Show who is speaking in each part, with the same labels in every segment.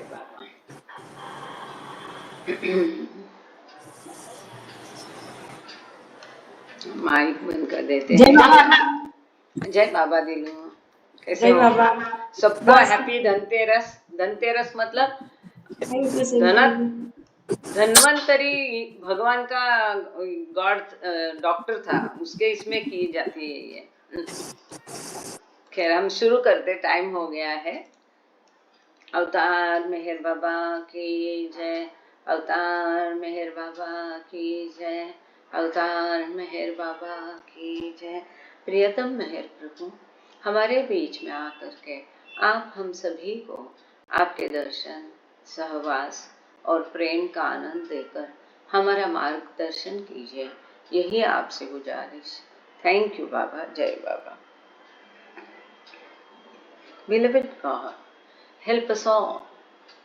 Speaker 1: बाबा। Mic बंद कर देते
Speaker 2: जय
Speaker 1: हैं।
Speaker 2: बाबा।
Speaker 1: जय बाबा दिलू, कैसे
Speaker 2: जय
Speaker 1: हो?
Speaker 2: बाबा।
Speaker 1: सबको
Speaker 2: बस
Speaker 1: हैप्पी धनतेरस। धनतेरस मतलब
Speaker 2: थैंक यू
Speaker 1: धन
Speaker 2: सर।
Speaker 1: धन्वंतरी भगवान का गॉड डॉक्टर था, उसके इसमें की जाती है ये। खैर हम शुरू करते, टाइम हो गया है। अवतार मेहर बाबा की जय, अवतार मेहर बाबा की जय, अवतार मेहर बाबा की जय। प्रियतम मेहर प्रभु, हमारे बीच में आकर के आप हम सभी को आपके दर्शन, सहवास और प्रेम का आनंद देकर हमारा मार्गदर्शन कीजिए, यही आपसे गुजारिश। थैंक यू बाबा। जय बाबा। Beloved God, help us all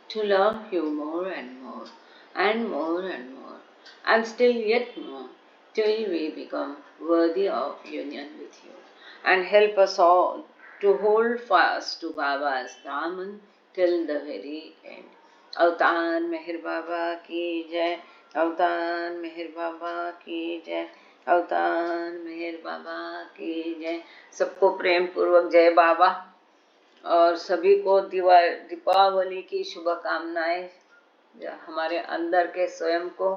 Speaker 1: to love you more and more, and more and more, and still yet more, till we become worthy of union with you. And help us all to hold fast to Baba's Daman till the very end. अवतार मेहर बाबा की जय, अवतार मेहर बाबा की जय, अवतार मेहर बाबा की जय। सबको प्रेम पूर्वक जय बाबा, और सभी को दीपावली की शुभकामनाएं। हमारे अंदर के स्वयं को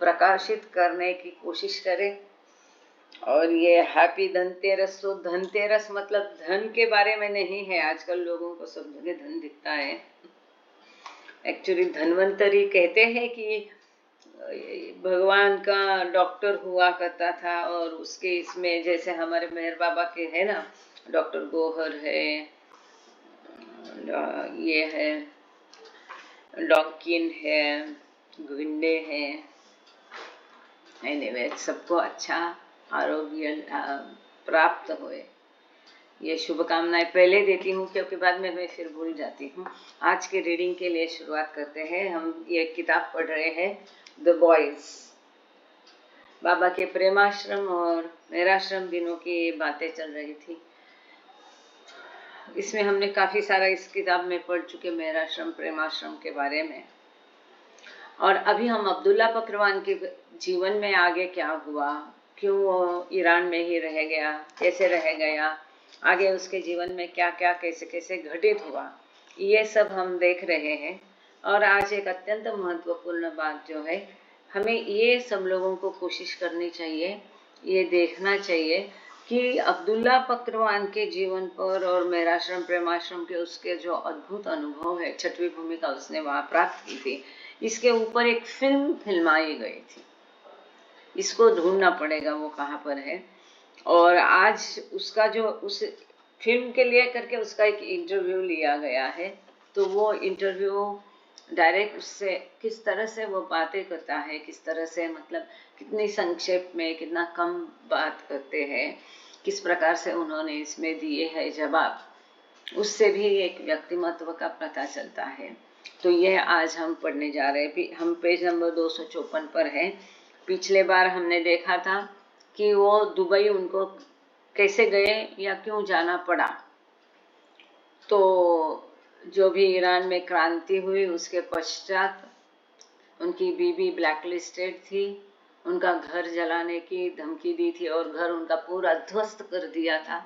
Speaker 1: प्रकाशित करने की कोशिश करें। और ये हैप्पी धनतेरस। तो धनतेरस मतलब धन के बारे में नहीं है, आजकल लोगों को सब जगह धन दिखता है। एक्चुअली धन्वंतरी कहते हैं कि भगवान का डॉक्टर हुआ करता था, और उसके इसमें जैसे हमारे मेहर बाबा के है ना, डॉक्टर गोहर है, ये है डॉकिन है, गुंडे है। एनीवे, सबको अच्छा आरोग्य प्राप्त होए, ये शुभकामनाएं पहले देती हूँ, क्योंकि बाद में मैं फिर भूल जाती हूँ। आज के रीडिंग के लिए शुरुआत करते हैं। हम ये किताब पढ़ रहे हैं, द बॉयज। बाबा के प्रेमाश्रम और मेराश्रम दिनों की बातें चल रही थी। इसमें हमने काफी सारा इस किताब में पढ़ चुके, मेराश्रम प्रेमाश्रम के बारे में। और अभी हम अब्दुल्ला पकरवान के जीवन में आगे क्या हुआ, क्यों वो ईरान में ही रह गया, कैसे रह गया, आगे उसके जीवन में क्या क्या कैसे कैसे घटित हुआ, ये सब हम देख रहे हैं। और आज एक अत्यंत महत्वपूर्ण बात जो है, हमें ये सब लोगों को कोशिश करनी चाहिए, ये देखना चाहिए कि अब्दुल्ला पकरवान के जीवन पर और मेराश्रम प्रेमाश्रम के उसके जो अद्भुत अनुभव है, छठवीं भूमिका उसने वहाँ प्राप्त की थी, इसके ऊपर एक फिल्म फिल्माई गई थी। इसको ढूंढना पड़ेगा वो कहाँ पर है। और आज उसका जो उस फिल्म के लिए करके उसका एक इंटरव्यू लिया गया है, तो वो इंटरव्यू डायरेक्ट उससे किस तरह से वो बातें करता है, किस तरह से मतलब कितनी संक्षेप में कितना कम बात करते हैं, किस प्रकार से उन्होंने इसमें दिए है जवाब, उससे भी एक व्यक्तिमत्व का पता चलता है। तो ये आज हम पढ़ने जा रहे हैं। हम पेज नंबर 254 पर है। पिछले बार हमने देखा था कि वो दुबई उनको कैसे गए या क्यों जाना पड़ा। तो जो भी ईरान में क्रांति हुई उसके पश्चात उनकी बीवी ब्लैकलिस्टेड थी, उनका घर जलाने की धमकी दी थी और घर उनका पूरा ध्वस्त कर दिया था।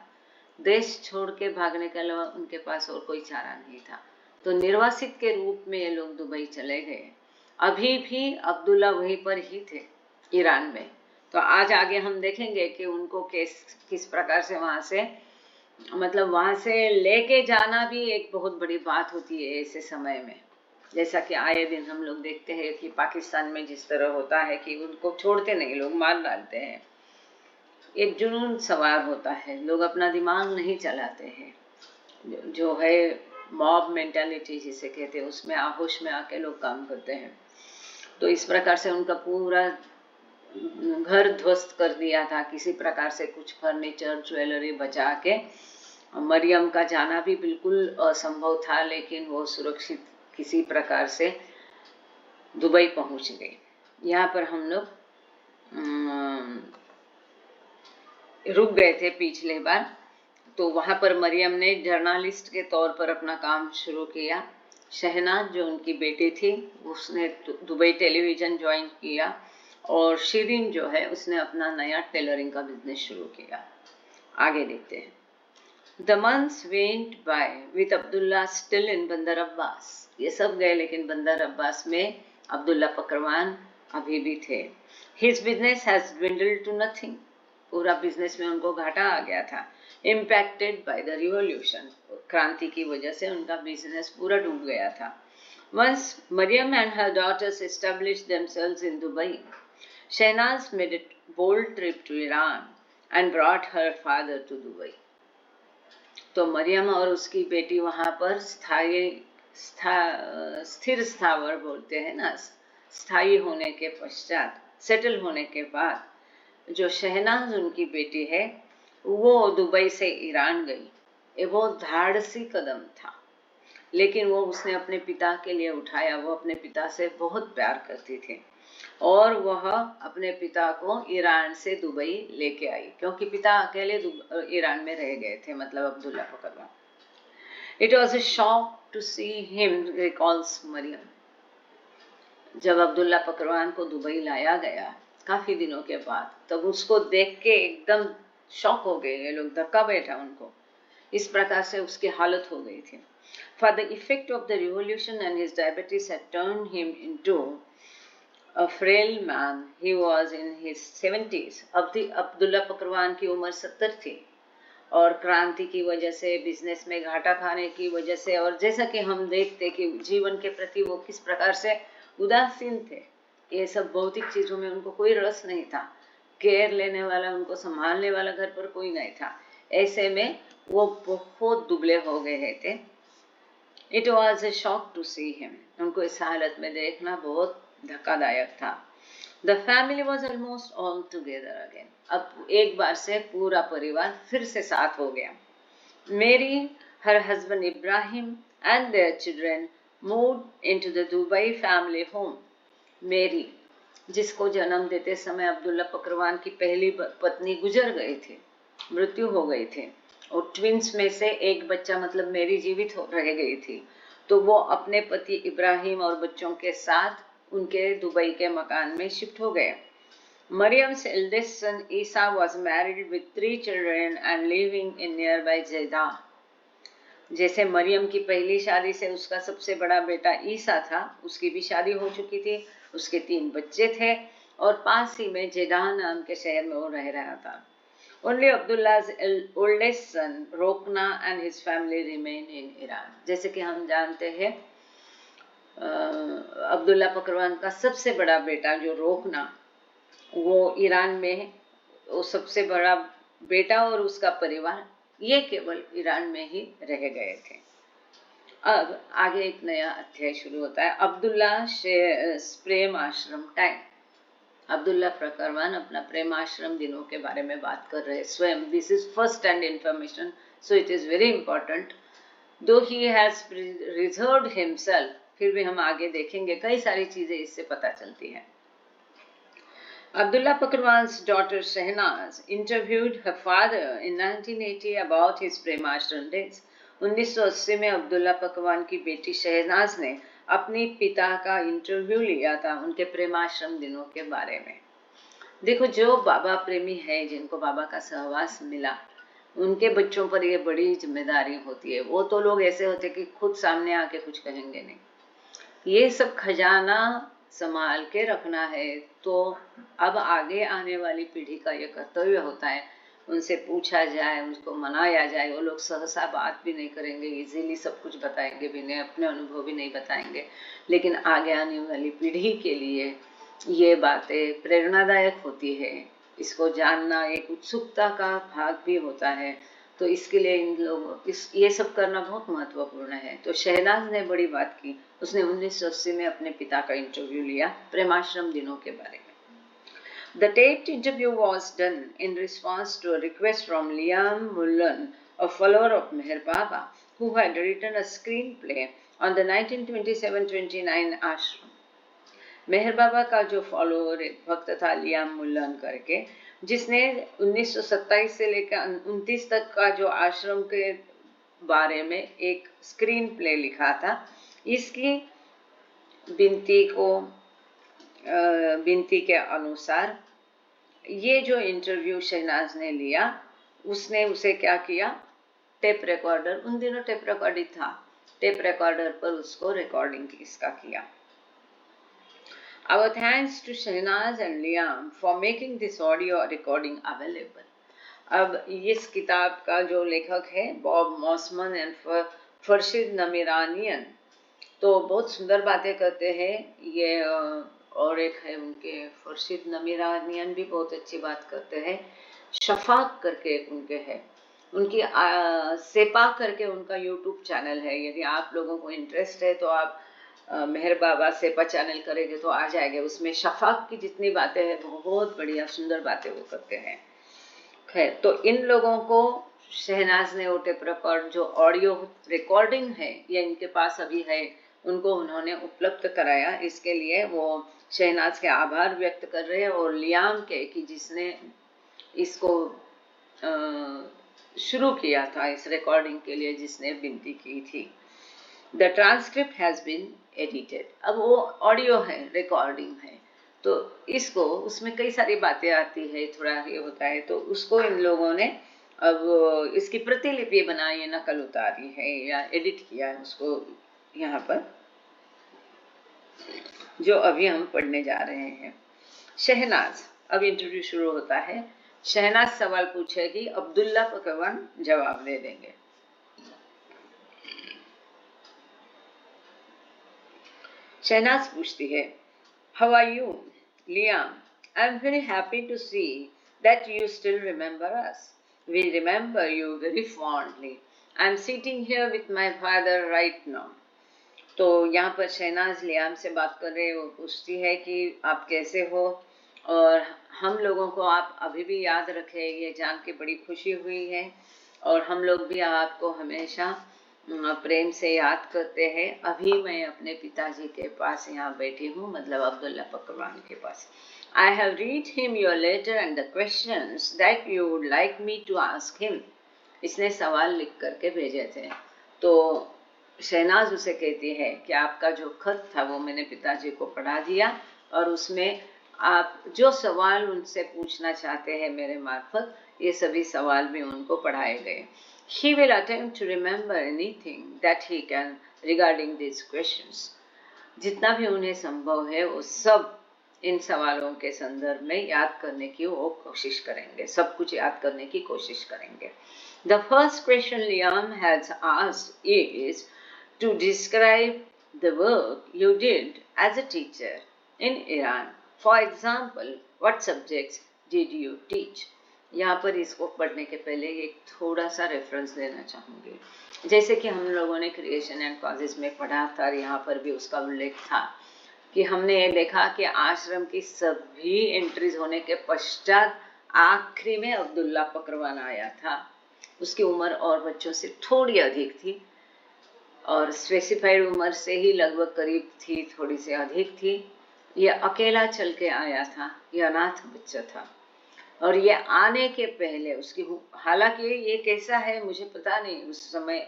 Speaker 1: देश छोड़ के भागने के अलावा उनके पास और कोई चारा नहीं था, तो निर्वासित के रूप में ये लोग दुबई चले गए। अभी भी अब्दुल्ला वहीं पर ही थे ईरान में। तो आज आगे हम देखेंगे कि उनको किस प्रकार से वहां से मतलब वहां से लेके जाना भी एक बहुत बड़ी बात होती है ऐसे समय में। जैसा कि आए दिन हम लोग देखते हैं कि पाकिस्तान में जिस तरह होता है कि उनको छोड़ते नहीं, लोग मार डालते हैं। एक जुनून सवार होता है, लोग अपना दिमाग नहीं चलाते हैं, जो है मॉब मेंटालिटी जिसे कहते हैं, उसमें आहोश में आके लोग काम करते हैं। तो इस प्रकार से उनका पूरा घर ध्वस्त कर दिया था, किसी प्रकार से कुछ फर्नीचर ज्वेलरी बचा के। मरियम का जाना भी बिल्कुल असंभव था, लेकिन वो सुरक्षित किसी प्रकार से दुबई पहुंच गए। यहाँ पर हम लोग रुक गए थे पिछले बार। तो वहां पर मरियम ने जर्नलिस्ट के तौर पर अपना काम शुरू किया शहनाज जो उनकी बेटी थी उसने दुबई टेलीविजन ज्वाइन किया, और शिरीन जो है उसने अपना नया टेलरिंग का बिजनेस शुरू किया। आगे देखते हैं। The months went by with Abdullah still in बंदर अब्बास। ये सब गए लेकिन बंदर अब्बास में अब्दुल्ला पकरवान अभी भी थे। His business has dwindled to nothing। पूरा बिजनेस में उनको घाटा आ गया था। Impacted by the revolution। क्रांति की वजह से उनका बिजनेस पूरा डूब गया था। Once Mariam and her daughters established themselves in Dubai, Shehnaz made a bold trip to Iran and brought her father to Dubai। तो मरियम और उसकी बेटी वहां पर स्थिर स्थावर बोलते हैं ना, स्थायी होने के पश्चात, सेटल होने के बाद जो शहनाज उनकी बेटी है वो दुबई से ईरान गई। ये बहुत धाड़सी कदम था, लेकिन वो उसने अपने पिता के लिए उठाया। वो अपने पिता से बहुत प्यार करती थी और वह अपने पिता को ईरान से दुबई लेके आई, क्योंकि पिता अकेले ईरान में रह गए थे, मतलब Abdullah Pakrawan. It was a shock to see him, recalls Mariam. जब अब्दुल्ला पकरवान को दुबई लाया गया काफी दिनों के बाद, तब उसको देख के एकदम शॉक हो गए ये लोग, धक्का बैठा उनको। इस प्रकार से उसकी हालत हो गई थी। For the effect of the revolution and his diabetes had turned him into a frail man. He was in his 70s। Abdullah पकरवान की उम्र 70 थी और क्रांति की वजह से, बिजनेस में घाटा खाने की वजह से, और जैसा कि हम देखते कि जीवन के प्रति वो किस प्रकार से उदासीन थे। ये सब भौतिक चीजों में उनको कोई रस नहीं था, केयर लेने वाला, उनको संभालने वाला घर पर कोई नहीं था। ऐसे में वो बहुत दुबले हो गए थे। It was a shock to see him। उनको इस हालत में देखना बहुत धक्कादायक था। The family was almost all together again। अब एक बार से पूरा परिवार फिर से साथ हो गया। Mary, her husband Ibrahim and their children moved into the Dubai family home। Mary, जिसको जन्म देते समय अब्दुल्ला पकरवान की पहली पत्नी गुजर गई थी, मृत्यु हो गई थी, और ट्विंस में से एक बच्चा मतलब मेरी जीवित रह गई थी, तो वो अपने पति इब्राहिम और बच्चों के साथ उनके दुबई के मकान में शिफ्ट हो गए। Mariam's eldest son Isa was married with 3 children and living in nearby Jeddah। जैसे मरियम की पहली शादी से उसका सबसे बड़ा बेटा ईसा था, उसकी भी शादी हो चुकी थी, उसके 3 बच्चे थे और पास ही में जेदाह नाम के शहर में वो रह रहा था। Only Abdullah's oldest son Rokna and his family remain in Iran। जैसे कि हम जानते हैं अब्दुल्ला पकरवान का सबसे बड़ा बेटा जो रोकना, वो ईरान में, वो सबसे बड़ा बेटा और उसका परिवार ये केवल ईरान में ही रह गए थे। अब आगे एक नया अध्याय शुरू होता है, अब्दुल्ला प्रेम आश्रम टाइम। अब्दुल्ला पकरवान अपना प्रेमाश्रम दिनों के बारे में बात कर रहे स्वयं। This is first hand information, so it is very important. दो ही हैज रिजर्व्ड हिमसेल्फ, फिर भी हम आगे देखेंगे कई सारी चीजें इससे पता चलती हैं। Abdullah Pakran's daughter Shehnaz interviewed her father in 1980 about his Premashram days। 1980 में अब्दुल्ला पकवान की बेटी शहनाज ने अपनी पिता का इंटरव्यू लिया था उनके प्रेमाश्रम दिनों के बारे में। देखो, जो बाबा प्रेमी है, जिनको बाबा का सहवास मिला, उनके बच्चों पर ये बड़ी जिम्मेदारी होती है। वो तो लोग ऐसे होते कि खुद सामने आके कुछ कहेंगे नहीं, ये सब खजाना संभाल के रखना है। तो अब आगे आने वाली पीढ़ी का ये कर्तव्य होता है, उनसे पूछा जाए, उनको मनाया जाए। वो लोग सहसा बात भी नहीं करेंगे, इजीली सब कुछ बताएंगे भी नहीं, अपने अनुभव भी नहीं बताएंगे, लेकिन आगे आने वाली पीढ़ी के लिए ये बातें प्रेरणादायक होती है। इसको जानना एक उत्सुकता का भाग भी होता है, तो इसके लिए इन लोगों ये सब करना बहुत महत्वपूर्ण है। तो शहनाज ने बड़ी बात की, उसने 1980 में अपने पिता का इंटरव्यू लिया प्रेमाश्रम दिनों के बारे में। The taped interview was done in response to a request from Liam Mullen, a follower of Meher Baba, who had written a screenplay on the 1927-29 आश्रम। मेहर बाबा का जो फॉलोअर एक भक्त था लियाम मुल्लन करके, जिसने 1927 से लेकर 29 तक का जो आश्रम के बारे में एक स्क्रीन प्ले लिखा था। इसकी विनती के अनुसार ये जो इंटरव्यू शहनाज ने लिया, उसने उसे क्या किया, टेप रिकॉर्डर, उन दिनों टेप रिकॉर्डर था, टेप रिकॉर्डर पर उसको रिकॉर्डिंग इसका किया। Our thanks to Shahnaz and Liam for making this audio recording available. अब इस किताब का जो लेखक है बॉब मॉसमन एंड फरशीद नमीरानियन, तो बहुत सुंदर बातें करते हैं ये, और एक है उनके फरशीद नमीरानियन भी बहुत अच्छी बात करते हैं। शफाक करके एक उनके है, उनकी सेपा करके उनका यूट्यूब चैनल है। यदि आप लोगों को इंटरेस्ट है तो आप मेहर बाबा सेपा चैनल करेंगे तो आ जाएंगे। उसमें शफाक की जितनी बातें हैं बहुत बढ़िया सुंदर बातें वो करते हैं। खैर, तो इन लोगों को शहनाज ने वो टेप रिकॉर्ड जो ऑडियो रिकॉर्डिंग है ये इनके पास अभी है, उनको उन्होंने उपलब्ध कराया। इसके लिए वो शहनाज के आभार व्यक्त कर रहे हैं और लियाम के कि जिसने इसको शुरू किया था, इस रिकॉर्डिंग के लिए जिसने विनती की थी। The transcript has been edited. अब वो ऑडियो है, रिकॉर्डिंग है, तो इसको उसमें कई सारी बातें आती है, थोड़ा ये होता है, तो उसको इन लोगों ने अब इसकी प्रतिलिपि बनाई है, नकल उतारी है या एडिट किया है उसको यहाँ पर, जो अभी हम पढ़ने जा रहे हैं। शहनाज, अब इंटरव्यू शुरू होता है। शहनाज सवाल पूछेगी, अब्दुल्ला पकवान जवाब दे देंगे। शहनाज पूछती है, How are you, Liam? I'm very happy to see that you still remember us. We remember you very fondly. I'm sitting here with my father right now. तो यहाँ पर शहनाज लियाम से बात कर रहे, वो पूछती है कि आप कैसे हो और हम लोगों को आप अभी भी याद रखे, ये जान के बड़ी खुशी हुई है, और हम लोग भी आपको हमेशा प्रेम से याद करते हैं। अभी मैं अपने पिताजी के पास यहाँ बैठी हूँ, मतलब अब्दुल्ला पकवान के पास। I have read him your letter and the questions that you would like me to ask him. इसने सवाल लिख करके भेजे थे। तो शहनाज उसे कहती है कि आपका जो खत था वो मैंने पिताजी को पढ़ा दिया, और उसमें आप जो सवाल उनसे पूछना चाहते हैं मेरे मार्फत, ये सभी सवाल भी उनको पढ़ाए गए। He will attempt to remember anything that he can regarding these questions. जितना भी उन्हें संभव है वो सब इन सवालों के संदर्भ में याद करने की वो कोशिश करेंगे, सब कुछ याद करने की कोशिश करेंगे। The first question Liam has asked is to describe the work you did as a teacher in Iran. For example, what subjects did you teach? यहाँ पर इसको पढ़ने के पहले एक थोड़ा सा रेफरेंस देना चाहूँगी। जैसे कि हम लोगों ने क्रिएशन एंड कॉजेज में पढ़ा था, और यहाँ पर भी उसका उल्लेख था कि हमने ये देखा कि आश्रम की सभी एंट्रीज होने के पश्चात आखिरी में अब्दुल्ला पकवान आया था। उसकी उम्र और बच्चों से थोड़ी अधिक थी, और स्पेसिफाइड उम्र से ही लगभग करीब थी, थोड़ी सी अधिक थी। ये अकेला चल के आया था, ये अनाथ बच्चा था, और ये आने के पहले उसकी, हालांकि ये कैसा है मुझे पता नहीं, उस समय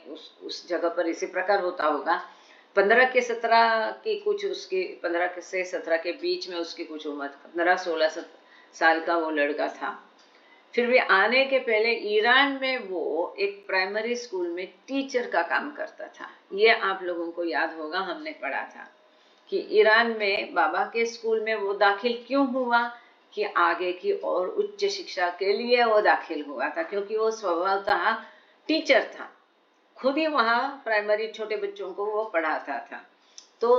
Speaker 1: उस जगह पर इसी प्रकार होता होगा। 15 के 17 की कुछ, उसकी 15 से 17 के बीच में उसकी कुछ उम्र, 15-16 साल का वो लड़का था। फिर भी आने के पहले ईरान में वो एक प्राइमरी स्कूल में टीचर का काम करता था। ये आप लोगों को याद होगा, हमने पढ़ा था कि ईरान में बाबा के स्कूल में वो दाखिल क्यों हुआ, कि आगे की और उच्च शिक्षा के लिए वो दाखिल हुआ था, क्योंकि वो स्वभावतः टीचर था, खुद ही वहाँ प्राइमरी छोटे बच्चों को वो पढ़ाता था। तो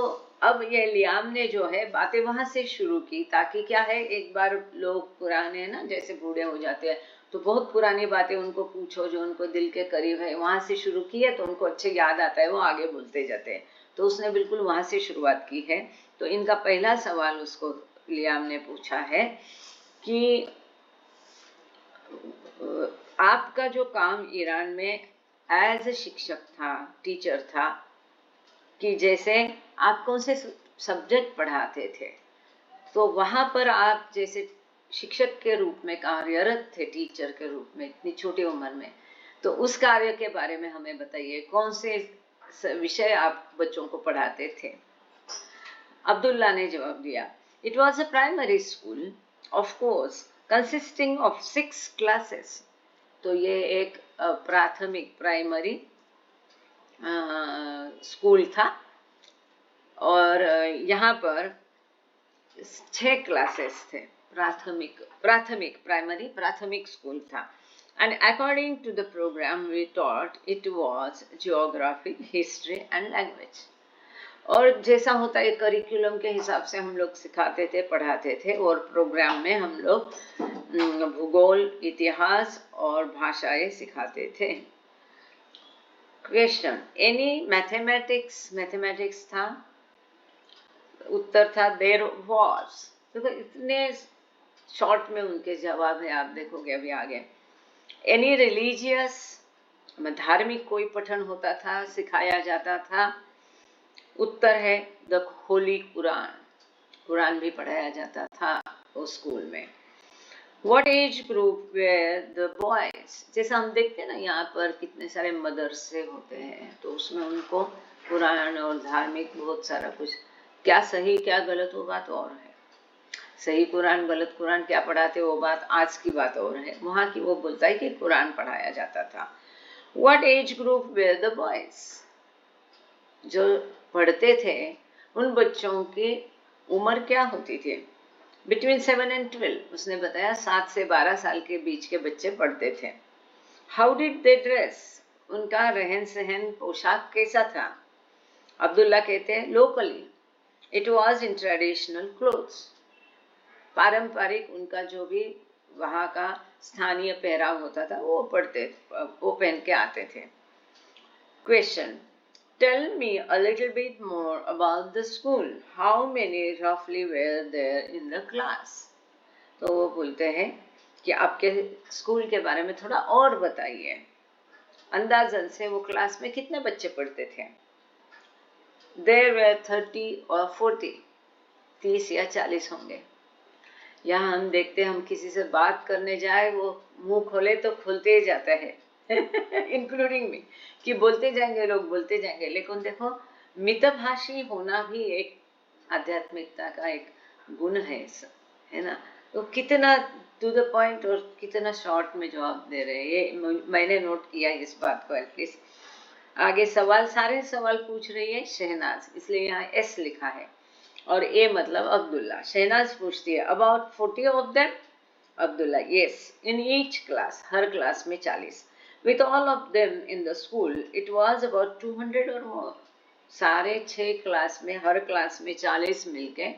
Speaker 1: अब ये लियाम ने जो है बातें वहां से शुरू की, ताकि क्या है, एक बार लोग पुराने ना जैसे बूढ़े हो जाते हैं तो बहुत पुरानी बातें उनको पूछो जो उनको दिल के करीब है, वहां से शुरू की है तो उनको अच्छे याद आता है, वो आगे बोलते जाते हैं। तो उसने बिल्कुल वहां से शुरुआत की है। तो इनका पहला सवाल उसको लियाम ने पूछा है कि आपका जो काम ईरान में एज ए शिक्षक था, टीचर था, कि जैसे आप कौन से सब्जेक्ट पढ़ाते थे, तो वहां पर आप जैसे शिक्षक के रूप में कार्यरत थे, टीचर के रूप में इतनी छोटी उम्र में, तो उस कार्य के बारे में हमें बताइए। कौन से विषय आप बच्चों को पढ़ाते थे? अब्दुल्ला ने जवाब दिया, it was a primary school of course consisting of 6 classes. तो ये एक प्राथमिक प्राइमरी स्कूल था और यहाँ पर 6 क्लासेस थे। प्राथमिक स्कूल था। And according to the program we taught, it was geography, history and language. और जैसा होता है करिकुलम के हिसाब से हम लोग सिखाते थे, पढ़ाते थे, और प्रोग्राम में हम लोग भूगोल, इतिहास और भाषाएं सिखाते थे। क्वेश्चन, एनी मैथमेटिक्स था? उत्तर था देयर वॉज। देखो इतने शॉर्ट में उनके जवाब है, आप देखोगे अभी आगे। एनी रिलीजियस, धार्मिक कोई पठन होता था, सिखाया जाता था? उत्तर है द होली कुरान। कुरान भी पढ़ाया जाता था उस स्कूल में। What age group were the boys? जैसा हम देखते हैं ना यहाँ पर कितने सारे मदरसे होते हैं, तो उसमें उनको कुरान और धार्मिक बहुत सारा कुछ, क्या सही क्या गलत वो बात और है, सही कुरान गलत कुरान क्या पढ़ाते वो बात आज की बात और है, वहाँ की वो बोलता है कि कुरान पढ़ाया जाता था। What age group were the boys? जो पढ़ते थे उन बच्चों की उम्र क्या होती थी? बिटवीन 7 and 12, उसने बताया 7 से 12 साल के बीच के बच्चे पढ़ते थे। How did they dress? उनका रहन सहन, पोशाक कैसा था? अब्दुल्ला कहते हैं locally, it was in traditional clothes. पारंपरिक उनका जो भी वहाँ का स्थानीय पहराव होता था वो पहन के आते थे। Question, Tell me a little bit more about the school. How many roughly were there in the class? तो वो बोलते हैं कि आपके स्कूल के बारे में थोड़ा और बताइए। अंदाजन से वो क्लास में कितने बच्चे पढ़ते थे? There were 30 or 40, 30 या 40 होंगे। यहाँ हम देखते हैं, हम किसी से बात करने जाए वो मुंह खोले तो खुलते ही जाता है इंक्लूडिंग मी, कि बोलते जाएंगे लोग, बोलते जाएंगे। लेकिन देखो मितभाषी होना भी एक आध्यात्मिकता का एक गुण है ना। तो कितना टू द पॉइंट और कितना शॉर्ट में जवाब दे रहे हैं, ये मैंने नोट किया इस बात को एटलीस्ट। आगे सवाल, सारे सवाल पूछ रही है शहनाज, इसलिए यहाँ एस लिखा है, और ए मतलब अब्दुल्ला। शहनाज पूछती है about 40 of them? Abdullah, yes, in each class, her class में 40। With all of them in the school, it was about 200 or more. सारे 6 क्लास में, हर क्लास में 40 मिलके,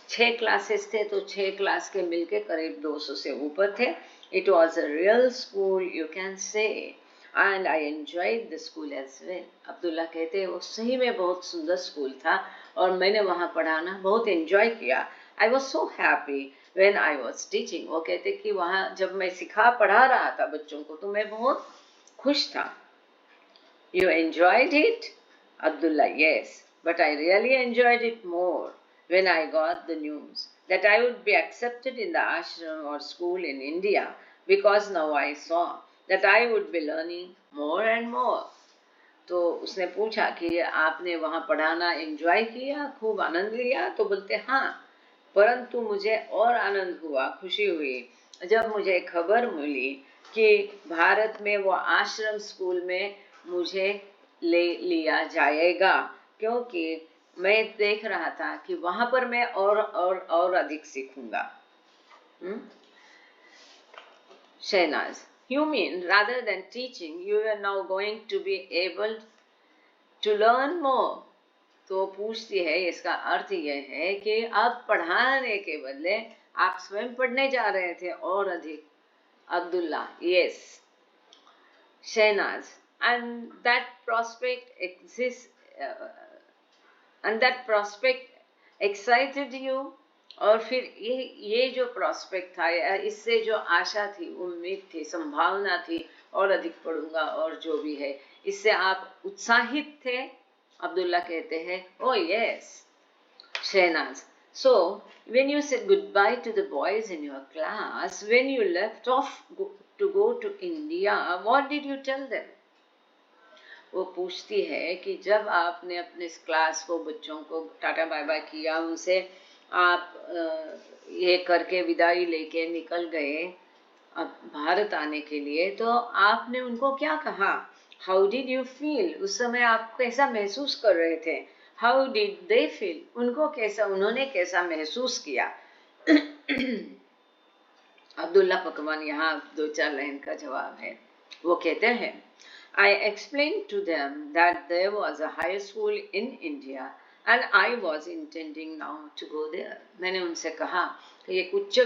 Speaker 1: 6 क्लासेस थे तो 6 क्लास के मिलके करीब 200 से ऊपर थे। It was a real school, you can say, and I enjoyed the school as well. Abdullah कहते हैं वो सही में बहुत सुंदर स्कूल था और मैंने वहाँ पढ़ाना बहुत एंजॉय किया। I was so happy when I was teaching. वो कहते कि वहाँ जब मैं पढ़ा रहा था बच्चों को तो मैं बहुत खुश था। You enjoyed it? Abdullah, yes, but I really enjoyed it more when I got the news that I would be accepted in the ashram or school in India, because now I saw that I would be learning more and more. तो उसने पूछा कि आपने वहाँ पढ़ाना enjoy किया, खूब आनंद लिया? तो बोलते हाँ, परंतु मुझे और आनंद हुआ, खुशी हुई जब मुझे खबर मिली कि भारत में वो आश्रम स्कूल में मुझे ले लिया जाएगा, क्योंकि मैं देख रहा था कि वहां पर मैं और अधिक सीखूंगा। Shehnaaz, you mean rather than teaching you are now going to be able to learn more? तो पूछती है, इसका अर्थ यह है कि अब पढ़ाने के बदले आप स्वयं पढ़ने जा रहे थे और अधिक। Abdullah, yes. Shahnaz, and that prospect excited you? और फिर ये जो prospect था, इससे जो आशा थी, उम्मीद थी, संभावना थी और अधिक पढ़ूंगा और जो भी है, इससे आप उत्साहित थे? अब्दुल्ला कहते हैं oh yes. Shehnaaz, so when you said goodbye to the boys in your class, when you left off to go to India, what did you tell them? वो पूछती है कि जब आपने अपने इस क्लास को, बच्चों को टाटा बाय बाय किया, उनसे आप ये करके विदाई लेके निकल गए अब भारत आने के लिए, तो आपने उनको क्या कहा? How did you feel? उस समय आप कैसा महसूस कर रहे थे? How did they feel? उन्होंने कैसा महसूस किया? अब्दुल्ला पकवान यहाँ 2-4 लाइन का जवाब है। वो कहते हैं, I explained to them that there was a high school in India and I was intending now to go there. मैंने उनसे कहा कि एक उच्च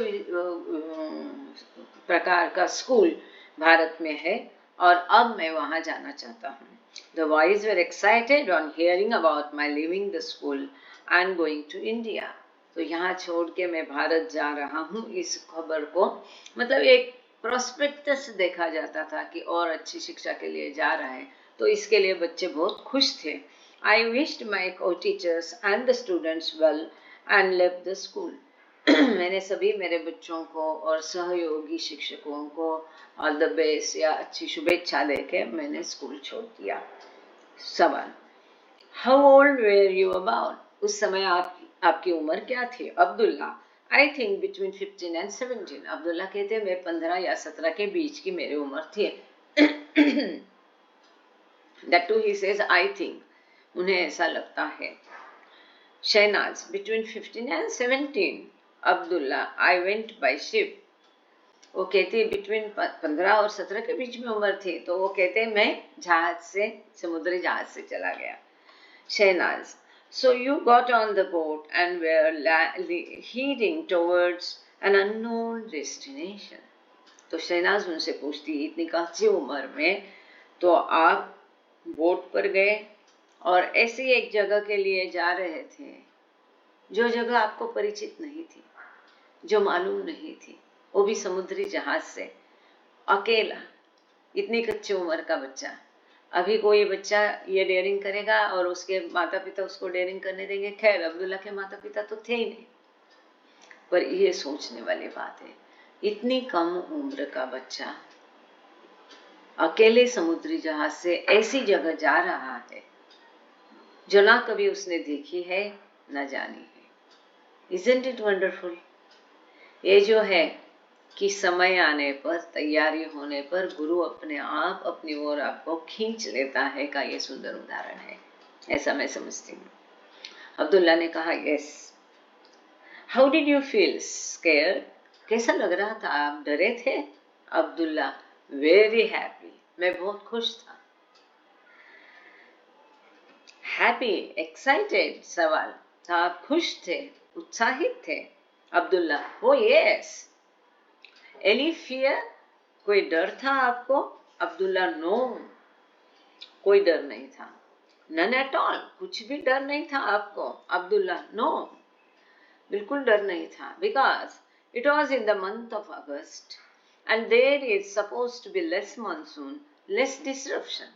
Speaker 1: प्रकार का स्कूल भारत में है और अब मैं वहाँ जाना चाहता हूँ. The boys were excited on hearing about my leaving the school and going to India. तो यहाँ छोड़ के मैं भारत जा रहा हूँ, इस खबर को मतलब एक प्रोस्पेक्टस देखा जाता था कि और अच्छी शिक्षा के लिए जा रहा है, तो इसके लिए बच्चे बहुत खुश थे. I wished my co-teachers and the students well and left the school. मैंने सभी मेरे बच्चों को और सहयोगी शिक्षकों को ऑल द बेस्ट या अच्छी शुभेच्छा देके मैंने स्कूल छोड़ दिया. सवाल, How old were you about? उस समय आपकी उम्र क्या थी? Abdullah, I think between 15 and 17. Abdullah कहते हैं मैं 15 या 17 के बीच की मेरी उम्र थी. That too he says I think. उन्हें ऐसा लगता है. Shehnaaz, between 15 and 17. Abdullah, I went by ship. वो कहती है between 15 और 17 के बीच में उम्र थी, तो वो कहते हैं मैं जहाज से, समुद्री जहाज से चला गया. Shehnaaz, so you got on the boat and were heading towards an unknown destination. तो शहनाज उनसे पूछती, इतनी कच्ची उम्र में तो आप बोट पर गए और ऐसी एक जगह के लिए जा रहे थे जो जगह आपको परिचित नहीं थी, जो मालूम नहीं थी, वो भी समुद्री जहाज से, अकेला. इतनी कच्ची उम्र का बच्चा. अभी कोई बच्चा ये डेयरिंग करेगा और उसके माता पिता उसको डेयरिंग करने देंगे? खैर अब्दुल्ला के माता पिता तो थे ही नहीं, पर ये सोचने वाली बात है, इतनी कम उम्र का बच्चा अकेले समुद्री जहाज से ऐसी जगह जा रहा है जो ना कभी उसने देखी है न जानी है. Isn't it wonderful? ये जो है कि समय आने पर, तैयारी होने पर गुरु अपने आप अपनी ओर आपको खींच लेता है का ये सुंदर उदाहरण है, ऐसा मैं समझती हूँ. अब्दुल्ला ने कहा yes. How did you feel? Scared. कैसा लग रहा था? आप डरे थे? Abdullah, very happy. मैं बहुत खुश था. Happy, excited. सवाल, आप खुश थे, उत्साहित थे? अब्दुल्ला, ओ यस. Any fear? कोई डर था आपको? अब्दुल्ला, नो, कोई डर नहीं था. नन एट ऑल, कुछ भी डर नहीं था आपको? अब्दुल्ला, नो, बिल्कुल डर नहीं था. Because it was in the month of August and there is suppose to be less monsoon, less disruption.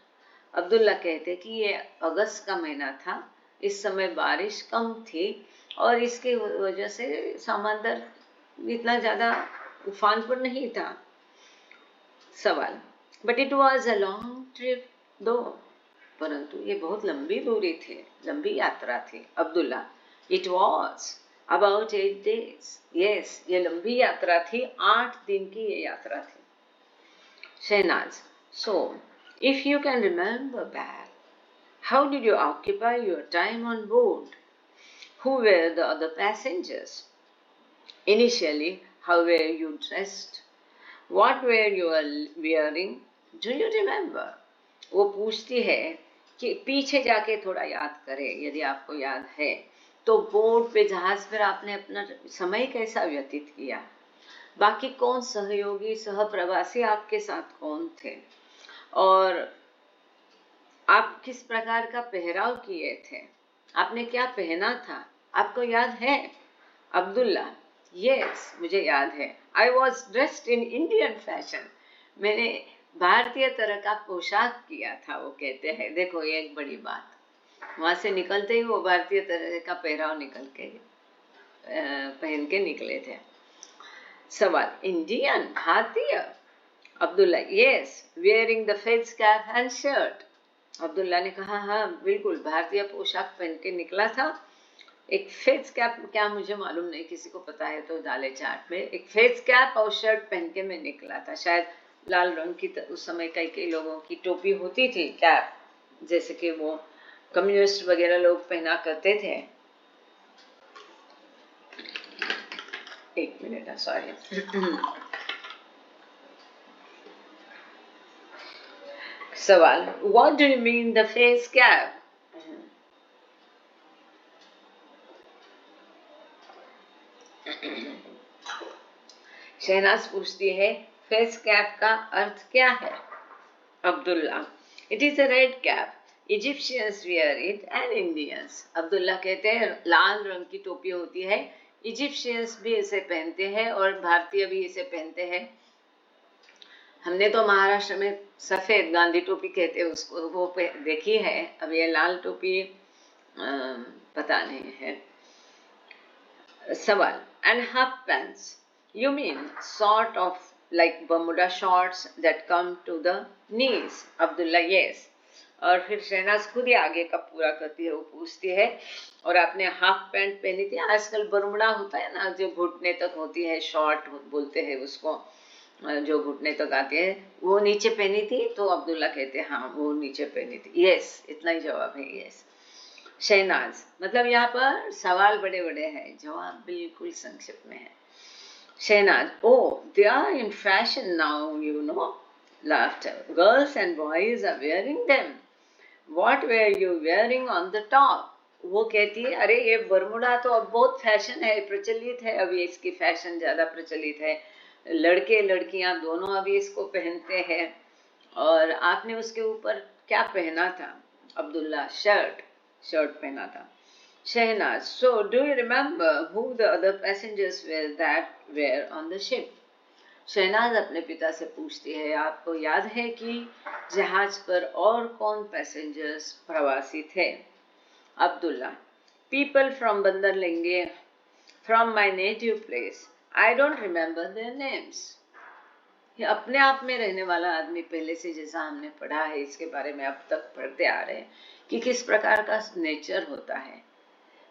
Speaker 1: Abdullah कहते कि ये अगस्त का महीना था, इस समय बारिश कम थी और इसकी वजह से समंदर इतना ज्यादा उफान पर नहीं था. सवाल, but it was a long trip दो. परंतु ये बहुत लंबी दूरी थी, लंबी यात्रा थी. Abdullah, it was about 8 days. Yes, ये लंबी यात्रा थी, 8 दिन की ये यात्रा थी. Shahnaz, so if you can remember back, how did you occupy your time on board? Who were the other passengers? Initially, how were you dressed? What were you wearing? Do you remember? वो पूछती है कि पीछे जाके थोड़ा याद करें, यदि आपको याद है तो बोट पे, जहाज पर आपने अपना समय कैसा व्यतीत किया? बाकी कौन सहयोगी, सहप्रवासी आपके साथ कौन थे? और आप किस प्रकार का पहराव किए थे? आपने क्या पहना था? आपको याद है? अब्दुल्ला, यस, मुझे याद है. I was dressed in Indian fashion. मैंने भारतीय तरह का पोशाक किया था. वो कहते हैं, देखो ये एक बड़ी बात, वहां से निकलते ही वो भारतीय तरह का पहराव पहन के निकले थे. सवाल, इंडियन, भारतीय? Abdullah, yes, wearing the face cap and shirt. Abdullah ने कहा हाँ बिल्कुल, भारतीय पोशाक पहन के निकला था। एक फेस कैप, क्या मुझे मालूम नहीं, किसी को पता है तो डाले चार्ट में। एक फेस कैप और शर्ट पहन के मैं निकला था, शायद लाल रंग की। उस समय कई लोगों की टोपी होती थी, कैप, जैसे कि वो कम्युनिस्ट वगैरह लोग पहना करते थे। एक मिनट, सॉरी। सवाल, what do you mean the face cap? Shahnaz पूछती है फेस कैप का अर्थ क्या है? Abdullah, it is a red cap, Egyptians wear it and Indians. Abdullah कहते हैं लाल रंग की टोपी होती है, इजिप्शियंस भी इसे पहनते हैं और भारतीय भी इसे पहनते हैं। हमने तो महाराष्ट्र में सफेद गांधी टोपी कहते हैं उसको, वो देखी है। अब ये लाल टोपी पता नहीं है। सवाल, and half pants, you mean sort of like Bermuda shorts that come to the knees? Abdullah, yes. और फिर शहनाज खुद ही आगे का पूरा करती है, वो पूछती है और आपने हाफ पैंट पहनी थी? आजकल बर्मुडा होता है ना, जो घुटने तक होती है, शॉर्ट बोलते हैं उसको, जो घुटने तक आते हैं, वो नीचे पहनी थी? तो अब्दुल्ला कहते हैं हाँ वो नीचे पहनी थी। यस, इतना ही जवाब है, यस। शहनाज, मतलब यहाँ पर सवाल बड़े बड़े हैं, जवाब बिल्कुल संक्षिप्त में है। Shahnaz, oh they are in fashion now, you know. Laughter, girls and boys are wearing them, what were you wearing on the top? वो कहती है अरे ये बरमुडा तो अब बहुत फैशन है, प्रचलित है, अभी इसकी फैशन ज्यादा प्रचलित है, लड़के लड़कियां दोनों अभी इसको पहनते हैं। और आपने उसके ऊपर क्या पहना था? अब्दुल्ला, शर्ट, शर्ट पहना था। Shahnaz, so do you remember who the other passengers were that were on the ship? Shahnaz अपने पिता से पूछती है आपको याद है कि जहाज पर और कौन पैसेंजर्स, प्रवासी थे? Abdullah, people from Bandar Lengeh, from my native place, I don't remember their names. ये अपने आप में रहने वाला आदमी, पहले से जैसा हमने पढ़ा है इसके बारे में, अब तक पढ़ते आ रहे हैं कि किस प्रकार का नेचर होता है।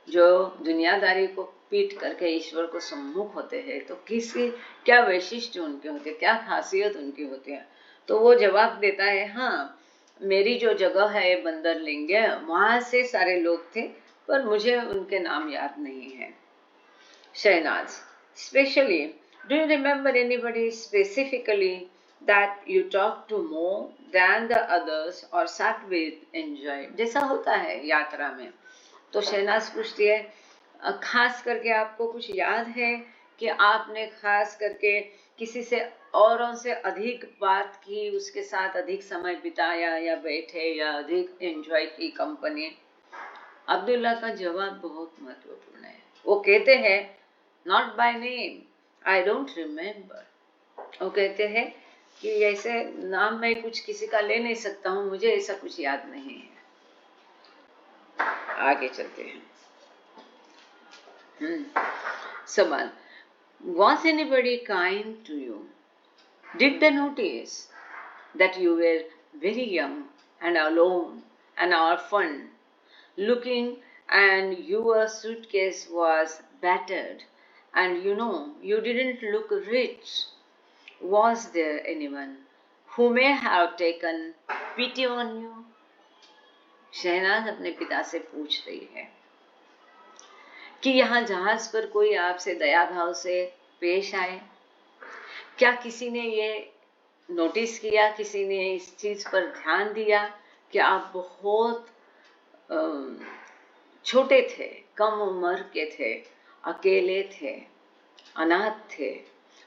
Speaker 1: जो दुनियादारी को पीट करके ईश्वर को सम्मुख होते हैं, तो किसी क्या वैशिष्ट्य उनके होते हैं, क्या खासियत उनकी होती है? तो वो जवाब देता है हाँ, मेरी जो जगह है बंदरलिंगे, वहां से सारे लोग थे, पर मुझे उनके नाम याद नहीं है। Shahnaz, specially do you remember anybody specifically that you talk to more than the others or sat with enjoy, जैसा होता है यात्रा में? तो शहनाज पूछती है खास करके आपको कुछ याद है कि आपने खास करके किसी से औरों से अधिक बात की, उसके साथ अधिक समय बिताया या बैठे या अधिक एंजॉय की कंपनी? अब्दुल्ला का जवाब बहुत महत्वपूर्ण है। वो कहते हैं not by name, I don't remember. वो कहते हैं कि ऐसे नाम मैं कुछ किसी का ले नहीं सकता हूँ, मुझे ऐसा कुछ याद नहीं है। आगे चलते हैं। सवाल, was anybody kind to you? Did they notice that you were very young and alone and orphaned looking, and your suitcase was battered, and you didn't look rich? Was there anyone who may have taken pity on you? Shehnaaz अपने पिता से पूछ रही है कि यहाँ जहाज पर कोई आपसे दया भाव से पेश आए? क्या किसी ने ये नोटिस किया, किसी ने इस चीज पर ध्यान दिया कि आप बहुत छोटे थे, कम उम्र के थे, अकेले थे, अनाथ थे,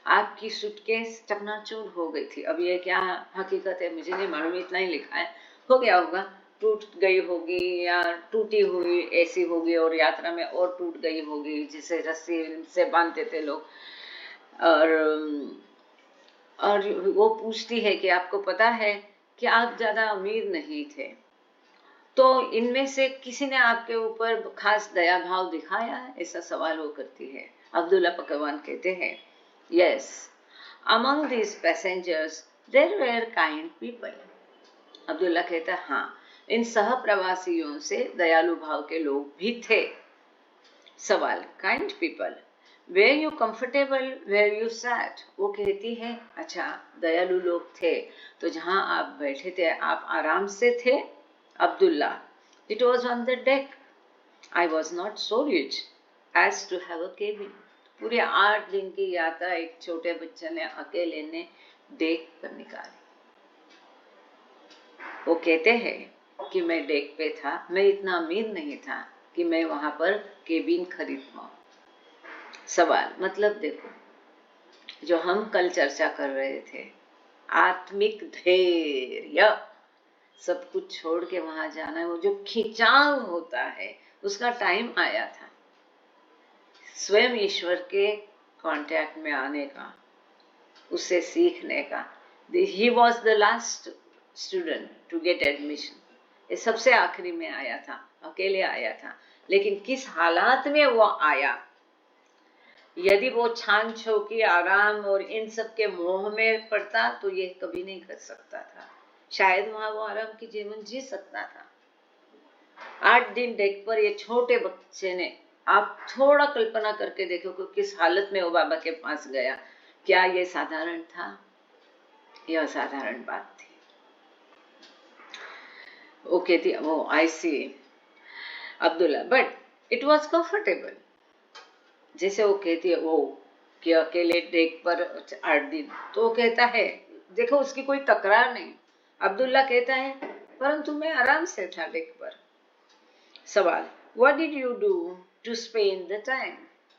Speaker 1: आपकी सूटकेस चकनाचूर हो गई थी? अब ये क्या हकीकत है मुझे नहीं मालूम, इतना ही लिखा है, हो गया होगा, टूट गई होगी या टूटी हुई ऐसी होगी, और यात्रा में और टूट गई होगी, जिसे रस्सी से बांधते थे लोग। और वो पूछती है कि आपको पता है कि आप ज्यादा अमीर नहीं थे, तो इनमें से किसी ने आपके ऊपर खास दया भाव दिखाया है? ऐसा सवाल वो करती है। अब्दुल्ला पकवान कहते हैं yes, among these passengers there were kind people. Abdullah कहता है हाँ, इन सह प्रवासियों से दयालु भाव के लोग भी थे। सवाल, kind people, were you comfortable where you sat. वो कहती है अच्छा दयालु लोग थे तो जहां आप बैठे थे आप आराम से थे। Abdullah, it was on the deck, I was not so rich as to have a cabin. पूरे 8 दिन की यात्रा एक छोटे बच्चे ने अकेले ने डेक पर निकाली। वो कहते हैं कि मैं डेक पे था, मैं इतना अमीर नहीं था कि मैं वहां पर केबिन खरीद पाऊं। सवाल, मतलब देखो जो हम कल चर्चा कर रहे थे, आत्मिक धैर्य, सब कुछ छोड़ के वहां जाना है, वो जो खिंचाव होता है उसका टाइम आया था। स्वयं ईश्वर के कांटेक्ट में आने का, उससे सीखने का। He was the last student to get admission. ये सबसे आखिरी में आया था, अकेले आया था, लेकिन किस हालात में वो आया। यदि वो छान छौकी आराम और इन सब के मोह में पड़ता तो ये कभी नहीं कर सकता था। शायद वहां वो आराम की जीवन जी सकता था। 8 दिन डेक पर ये छोटे बच्चे ने, आप थोड़ा कल्पना करके देखो कि किस हालत में वो बाबा के पास गया। क्या ये साधारण था? यह असाधारण बात थी। वो कहती, वो I see Abdullah, but it was comfortable. जैसे वो कहती है वो कि अकेले डेक पर 8 दिन, तो वो कहता है, देखो उसकी कोई तकरार नहीं। अब्दुल्ला कहता है परंतु मैं आराम से था डेक पर। सवाल, what did you do to spend the time.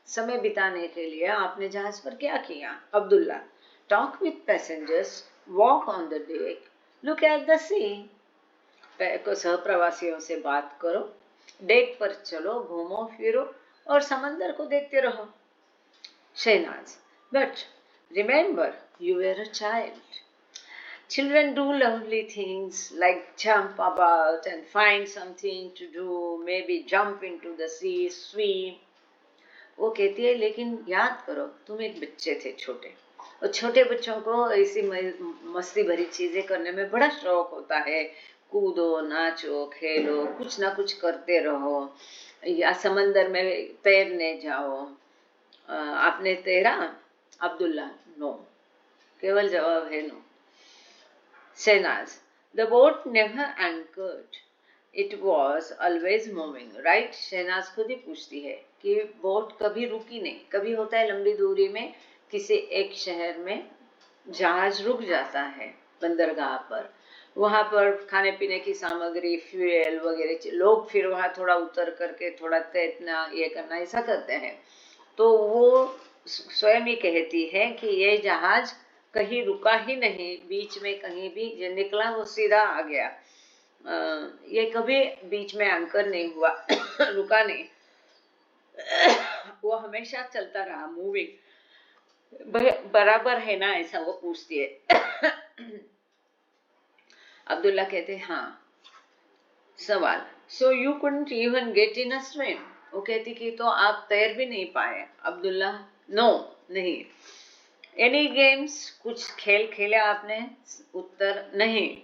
Speaker 1: समय बिताने के लिए आपने जहाज पर क्या किया। Abdullah, talk with passengers, walk on the deck, look at the sea. सहप्रवासियों से बात करो, डेक पर चलो, घूमो फिरो और समंदर को देखते रहो। Shahnaz, but remember you were a child. Children do lovely things like jump about and find something to do, maybe jump into the sea, swim. वो कहती है लेकिन याद करो तुम एक बच्चे थे छोटे, और छोटे बच्चों को ऐसी मस्ती भरी चीजें करने में बड़ा शौक होता है। कूदो, नाचो, खेलो, कुछ ना कुछ करते रहो, या समंदर में तैरने जाओ। आपने तैरा। अब्दुल्ला, नो। केवल जवाब है no. Shahnaz, the boat never anchored. It was always moving, right? Shahnaz खुद ही पूछती है कि बोट कभी रुकी नहीं। कभी होता है लंबी दूरी में किसी एक शहर में जहाज रुक जाता है बंदरगाह पर, वहां पर खाने पीने की सामग्री, फ्यूल वगैरह, लोग फिर वहां थोड़ा उतर करके थोड़ा तैरना, ये करना, ऐसा करते हैं। तो वो स्वयं ही कहती है कि ये जहाज कहीं रुका ही नहीं, बीच में कहीं भी जो निकला वो सीधा आ गया। ये कभी बीच में एंकर नहीं हुआ रुका नहीं, वो हमेशा चलता रहा, मूविंग। बराबर है ना, ऐसा वो पूछती है। अब्दुल्ला कहते हाँ। सवाल, so you couldn't even get in a swim. वो कहती कि तो आप तैर भी नहीं पाए। अब्दुल्ला, नो, नहीं। एनी गेम्स, कुछ खेल खेले आपने। उत्तर, नहीं।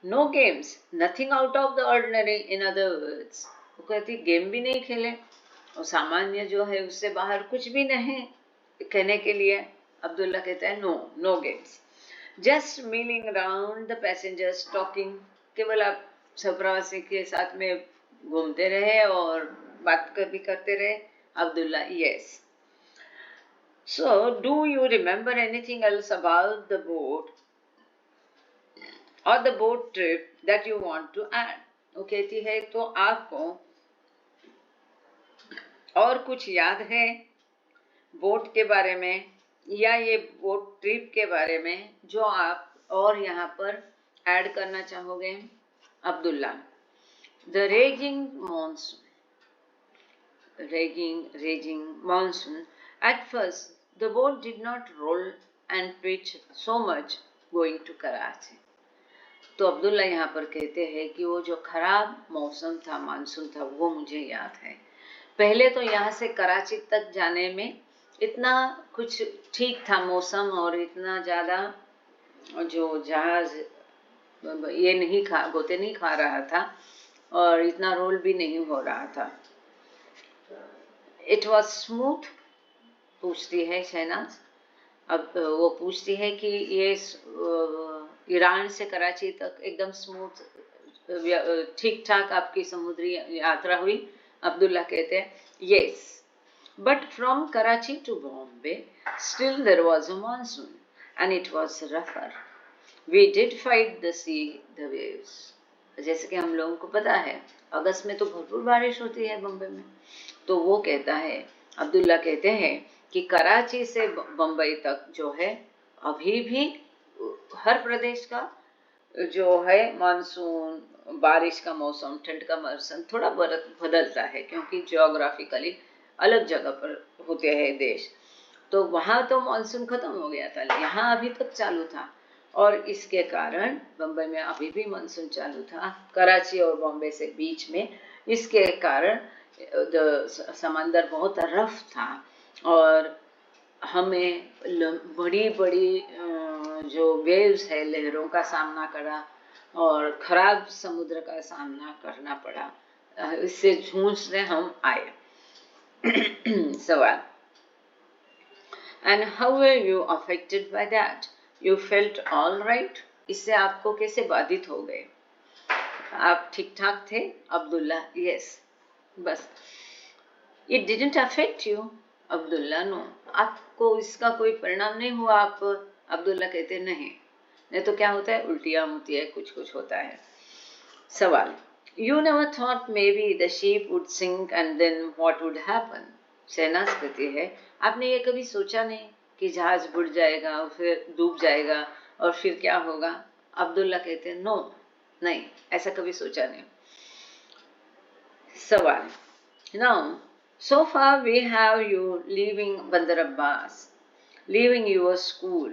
Speaker 1: Know games, nothing out of the ordinary, in other words. वो कहती गेम भी नहीं खेले, और सामान्य जो है उससे बाहर कुछ भी नहीं कहने के लिए। अब्दुल्ला कहता है no, no games, just milling around the passengers talking. केवल आप सप्रवासी के साथ में घूमते रहे और बात भी करते रहे। Abdullah, yes. So, do you remember anything else about the boat or the boat trip that you want to add? वो कहती है तो आपको और कुछ याद है बोट के बारे में या ये बोट ट्रिप के बारे में जो आप और यहाँ पर ऐड करना चाहोगे। Abdullah, the raging monsoon. At first, the boat did not roll and pitch so much going to Karachi. तो अब्दुल्ला यहाँ पर कहते हैं कि वो जो खराब मौसम था, मानसून था, वो मुझे याद है। पहले तो यहाँ से कराची तक जाने में इतना कुछ ठीक था मौसम, और इतना ज़्यादा जो जहाज ये नहीं खा गोते नहीं खा रहा था और इतना रोल भी नहीं हो रहा था। इट वॉज स्मूथ, पूछती है शहनाज। अब वो पूछती है कि ये ईरान से कराची तक एकदम स्मूथ ठीक ठाक आपकी समुद्री यात्रा हुई? अब्दुल्ला कहते हैं yes, but from Karachi to Bombay still there was a monsoon and it was रफर। We did fight the sea the waves. जैसे कि हम लोगों को पता है अगस्त में तो भरपूर बारिश होती है बम्बई में। तो वो कहता है, अब्दुल्ला कहते हैं कि कराची से बम्बई तक जो है अभी भी हर प्रदेश का जो है मानसून, बारिश का मौसम, ठंड का मौसम थोड़ा बदलता है, क्योंकि जियोग्राफिकली अलग जगह पर होते हैं देश। तो वहाँ तो मानसून खत्म हो गया था, यहाँ अभी तक चालू था और इसके कारण बम्बई में अभी भी मानसून चालू था, कराची और बॉम्बे से बीच में। इसके कारण समंदर बहुत रफ था और हमें बड़ी बड़ी जो वेव्स है, लहरों का सामना करा और खराब समुद्र का सामना करना पड़ा। इससे जूझते हम आए। सवाल, and how were you affected by that? You felt all right? इससे आपको कैसे बाधित हो गए? आप ठीक ठाक थे? अब्दुल्ला yes, बस। It didn't affect you? Abdullah no, आपको इसका कोई परिणाम नहीं हुआ? आप अब्दुल्ला कहते नहीं, नहीं तो क्या होता है, उल्टियां होती है, कुछ कुछ होता है। सवाल, You never thought maybe the ship would sink and then what would happen? Shehnaaz कहती है, आपने ये कभी सोचा नहीं कि जहाज बुड़ जाएगा और फिर डूब जाएगा और फिर क्या होगा? अब्दुल्ला कहते हैं नो, नहीं, ऐसा कभी सोचा नहीं। सवाल, Now, so far we have you leaving Bandar Abbas, leaving your school,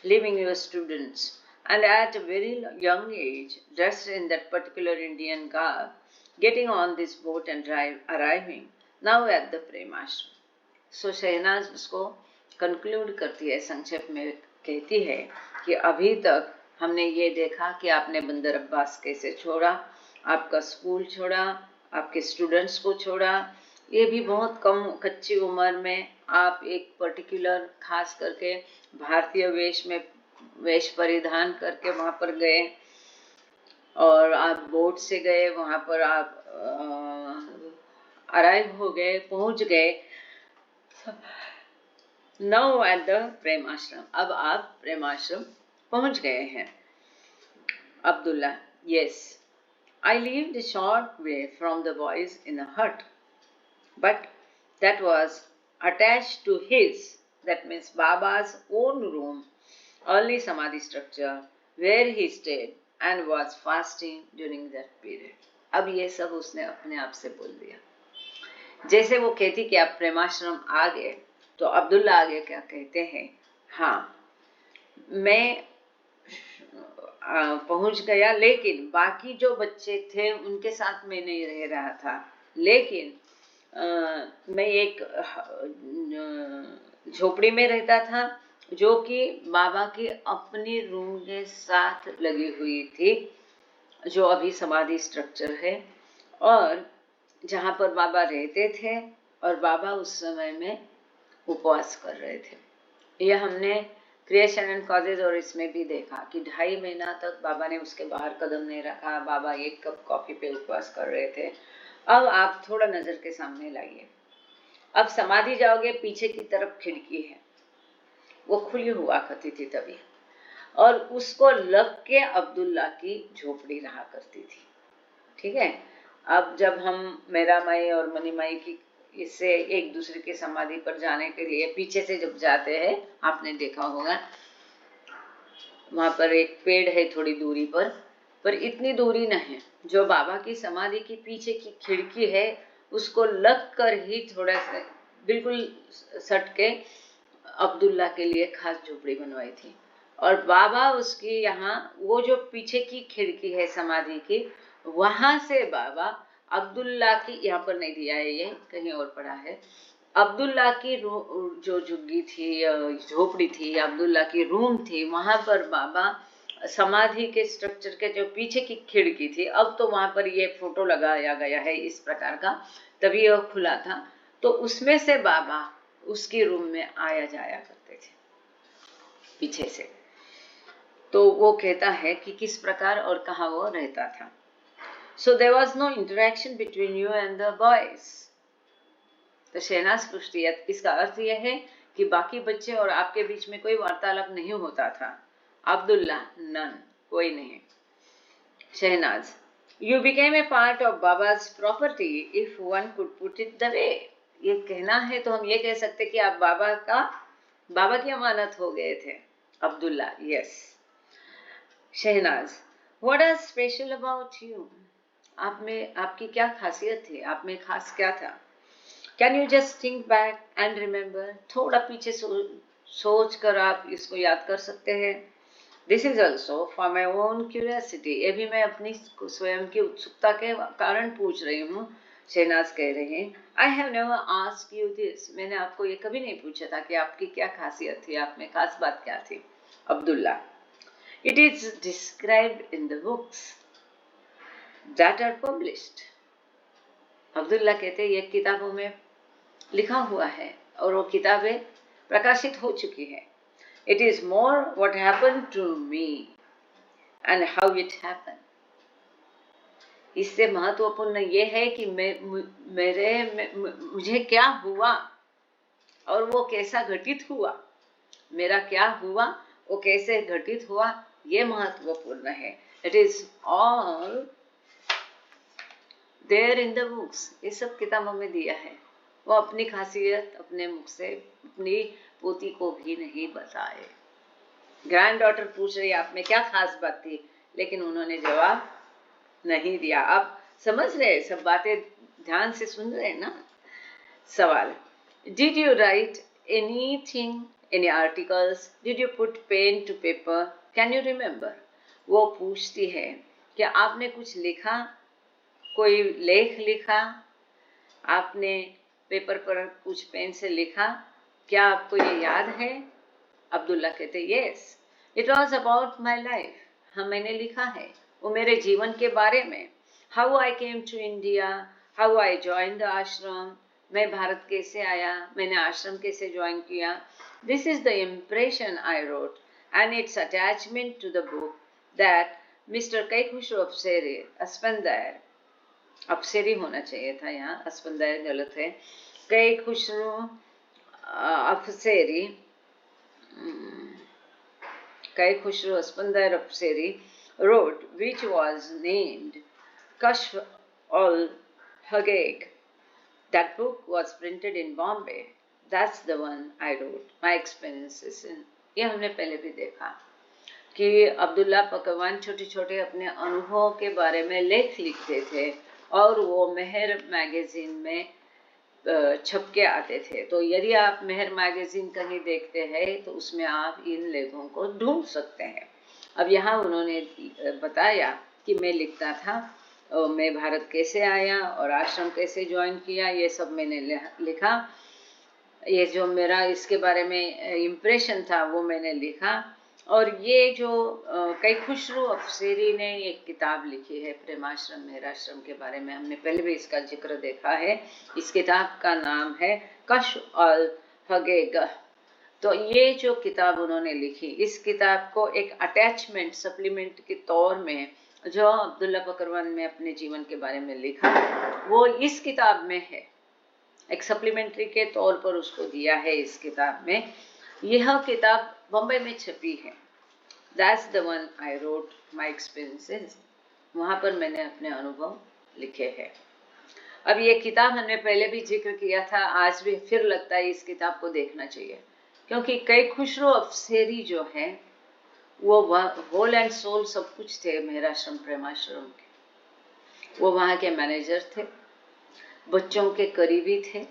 Speaker 1: leaving your students, and at a very young age, dressed in that particular Indian garb, getting on this boat and arriving now at the Premashram. So Shehnaaz उसको conclude करती है, संक्षेप में कहती है कि अभी तक हमने ये देखा कि आपने बंदर अब्बास कैसे छोड़ा, आपका स्कूल छोड़ा, आपके स्टूडेंट्स को छोड़ा, ये भी बहुत कम कच्ची उम्र में आप एक पर्टिकुलर खास करके भारतीय वेश परिधान करके वहाँ पर गए और आप बोट से गए, वहाँ पर आप अराइव हो गए, पहुँच गए। Now at the Prem Ashram, अब आप प्रेम आश्रम पहुँच गए हैं। Abdullah, yes, I lived a short way from the boys in a hut, but that was attached to his, that means Baba's own room, early Samadhi structure, where he stayed and was fasting during that period. अब ये सब उसने अपने आप से बोल दिया। जैसे वो कहती कि आप प्रेमाश्रम आ गए, तो अब्दुल्ला आगे क्या कहते हैं, हाँ मैं पहुंच गया, लेकिन बाकी जो बच्चे थे उनके साथ में नहीं रह रहा था, लेकिन मैं एक झोपड़ी में रहता था जो कि बाबा की अपनी रूम के साथ लगी हुई थी, जो अभी समाधि स्ट्रक्चर है, और जहाँ पर बाबा रहते थे और बाबा उस समय में उपवास कर रहे थे। यह हमने क्रिएशन एंड कॉजेज और इसमें भी देखा कि 2.5 महीना तक बाबा ने उसके बाहर कदम नहीं रखा, बाबा 1 कप कॉफी पे उपवास कर रहे थे। अब आप थोड़ा नजर के सामने लाइए, अब समाधि जाओगे, पीछे की तरफ खिड़की है, वो खुली हुआ करती थी तभी, और उसको लग के अब्दुल्ला की झोपड़ी रहा करती थी। ठीक है, अब जब हम मेरा माई और मनी माई की इससे एक दूसरे के समाधि पर जाने के लिए पीछे से जब जाते हैं, आपने देखा होगा वहां पर एक पेड़ है थोड़ी दूरी पर इतनी दूरी नहीं, जो बाबा की समाधि की पीछे की खिड़की है उसको लग कर ही थोड़ा सा बिल्कुल सट के अब्दुल्ला के लिए खास झोपड़ी बनवाई थी। और बाबा उसकी यहाँ वो जो पीछे की खिड़की है समाधि की, वहां से बाबा अब्दुल्ला की, यहाँ पर नहीं दिया है, ये कहीं और पड़ा है, अब्दुल्ला की जो झुग्गी थी, झोपड़ी थी, अब्दुल्ला की रूम थी, वहां पर बाबा समाधि के स्ट्रक्चर के जो पीछे की खिड़की थी, अब तो वहां पर ये फोटो लगाया गया है इस प्रकार का, तभी यह खुला था। तो उसमें से बाबा उसकी रूम में आया जाया करते थे पीछे से। तो वो कहता है कि किस प्रकार और कहाँ वो रहता था। So there was no interaction between you and the boys. तो शहनाज पूछती है, इसका अर्थ यह है कि बाकी बच्चे और आपके बीच में कोई वार्तालाप नहीं होता था? अब्दुल्ला, नन, कोई नहीं। Shahnaz, you became a part of Baba's property if one could put it the way. ये कहना है तो हम ये कह सकते कि आप बाबा की अमानत हो गए थे। Abdullah, yes. Shahnaz, what is special about you? आप में आपकी क्या खासियत थी? आप में खास क्या था? Can you just think back and remember? थोड़ा पीछे सोच कर आप इसको याद कर सकते हैं। This is also for my own curiosity. ये भी मैं अपनी स्वयं की उत्सुकता के कारण पूछ रही हूँ। शहनाज कह रहे हैं, I have never asked you this. मैंने आपको ये कभी नहीं पूछा था कि आपकी क्या खासियत थी, आप में खास बात क्या थी। Abdullah, it is described in the books that are published. Abdullah कहते हैं, ये किताबों में लिखा हुआ है और वो किताबें प्रकाशित हो चुकी है। It is more what happened to me and how it happened. इससे महत्वपूर्ण ये है कि मुझे क्या हुआ और वो कैसा घटित हुआ। मेरा क्या हुआ, वो कैसे घटित हुआ, ये महत्वपूर्ण है। It is all there in the books. ये सब किताबों में दिया है। वो अपनी खासियत अपने मुख से अपनी पोती को भी नहीं बताए। ग्रैंड डॉटर पूछ रही, आप में क्या खास बात थी, लेकिन उन्होंने जवाब नहीं दिया। आप समझ रहे, सब बातें ध्यान से सुन रहे हैं ना। सवाल, did you write anything, any articles, did you put pen to paper, can you remember? वो पूछती है कि आपने कुछ लिखा, कोई लेख लिखा, आपने पेपर पर कुछ पेन से लिखा, क्या आपको ये याद है? अब्दुल्ला कहते, yes, it was about my life. हाँ, मैंने लिखा है, वो मेरे जीवन के बारे में। How I came to India, how I join the ashram, मैं भारत कैसे आया, मैंने आश्रम कैसे ज्वाइन किया। This is the impression I wrote and its attachment to the book that mister Kaikhushru Apseri, Aspandiar, Apseri होना चाहिए था यहाँ, अस्पंदायर गलत है। कैखुशरू अप्सेरी, Kaikhushru Aspandar Apseri wrote, which was named Kashf ul Hageg. That book was printed in Bombay. That's the one I wrote. My experiences in. ये हमने पहले भी देखा कि अब्दुल्ला पकवान छोटे छोटे अपने अनुभवों के बारे में लेख लिखते थे और वो मेहर मैगजीन में छप के आते थे। तो यदि आप मेहर मैगजीन कहीं देखते हैं तो उसमें आप इन लेखों को ढूंढ सकते हैं। अब यहाँ उन्होंने बताया कि मैं लिखता था, मैं भारत कैसे आया और आश्रम कैसे ज्वाइन किया, ये सब मैंने लिखा। ये जो मेरा इसके बारे में इम्प्रेशन था वो मैंने लिखा। और ये जो कैखुशरू अप्सेरी ने एक किताब लिखी है प्रेमाश्रम मेहराश्रम के बारे में, हमने पहले भी इसका जिक्र देखा है। इस किताब का नाम है कश्फ उल हगेग। तो ये जो किताब उन्होंने लिखी, इस किताब को एक अटैचमेंट सप्लीमेंट के तौर में जो अब्दुल्ला बकरवान ने अपने जीवन के बारे में लिखा, वो इस किताब में है। एक सप्लीमेंट्री के तौर पर उसको दिया है इस किताब में। यह किताब बम्बई में छपी है। That's the one I wrote my experiences. वहाँ पर मैंने अपने अनुभव लिखे हैं। अब ये किताब हमने पहले भी जिक्र किया था, आज भी फिर लगता है इस किताब को देखना चाहिए, क्योंकि कैखुशरू अप्सेरी जो है वो होल एंड सोल सब कुछ थे मेहराश्रम प्रेमाश्रम के। वो वहाँ के मैनेजर थे, बच्चों के करीबी थे,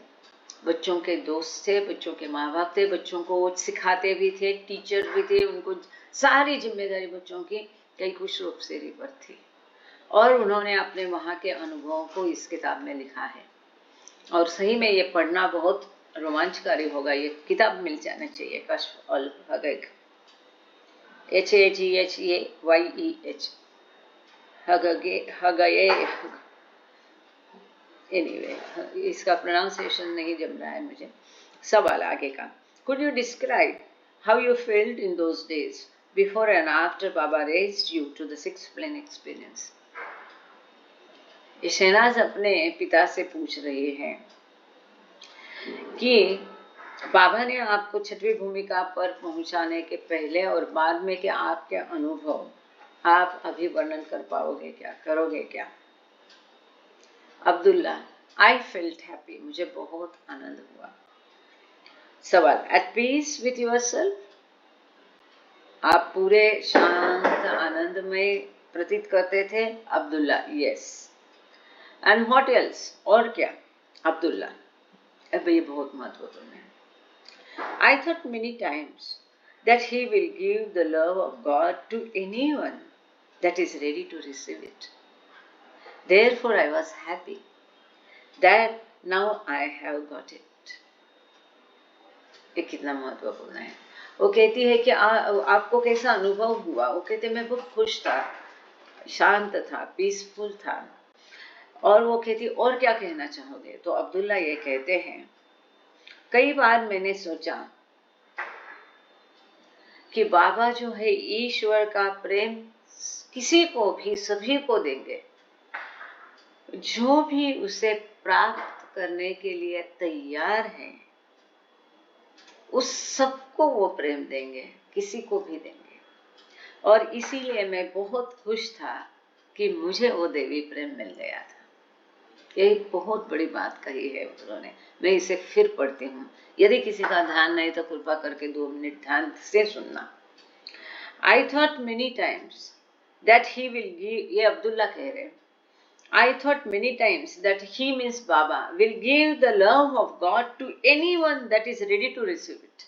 Speaker 1: बच्चों के दोस्त थे, बच्चों के माँ बाप थे, बच्चों को वो सिखाते भी थे, टीचर भी थे। उनको सारी जिम्मेदारी बच्चों की कैखुशरू अप्सेरी पर थी और उन्होंने अपने वहाँ के अनुभवों को इस किताब में लिखा है। और सही में ये पढ़ना बहुत रोमांचकारी होगा। ये किताब मिल जाना चाहिए, कश्फ उल हगेग। HAGHEYEH, हगये। एनीवे, इसका प्रोनाउंसिएशन नहीं जम रहा है मुझे। सवाल आगे का, could you describe how you felt in those days before and after Baba raised you to the sixth plane experience. Shahnaz अपने पिता से पूछ रही है कि बाबा ने आपको छठवीं भूमिका पर पहुंचाने के पहले और बाद में के आपके अनुभव आप अभी वर्णन कर पाओगे क्या, करोगे क्या? अब्दुल्ला, आई फेल्ट हैप्पी, मुझे बहुत आनंद हुआ। सवाल, एट पीस विथ योरसेल्फ, आप पूरे शांत आनंद में प्रतीत करते थे? Abdullah, yes. And what else, और क्या? अब्दुल्ला, अब ये बहुत महत्वपूर्ण है। I thought many times that he will give the love of God to anyone that is ready to receive it. Therefore I was happy that now I have got it. ये कितना महत्वपूर्ण है। वो कहती है कि आपको कैसा अनुभव हुआ? वो कहते मैं बहुत खुश था, शांत था, पीसफुल था। और वो कहती और क्या कहना चाहोगे? तो अब्दुल्ला ये कहते हैं, कई बार मैंने सोचा कि बाबा जो है ईश्वर का प्रेम किसी को भी, सभी को देंगे, जो भी उसे प्राप्त करने के लिए तैयार है उस सबको वो प्रेम देंगे, किसी को भी देंगे। और इसीलिए मैं बहुत खुश था कि मुझे वो देवी प्रेम मिल गया था। यही बहुत बड़ी बात कही है उन्होंने। मैं इसे फिर पढ़ती हूँ, यदि किसी का ध्यान नहीं तो कृपा करके 2 मिनट ध्यान से सुनना। I thought many times that he will give, ये अब्दुल्ला कह रहे हैं, I thought many times that he means Baba will give the love of God to anyone that is ready to receive it.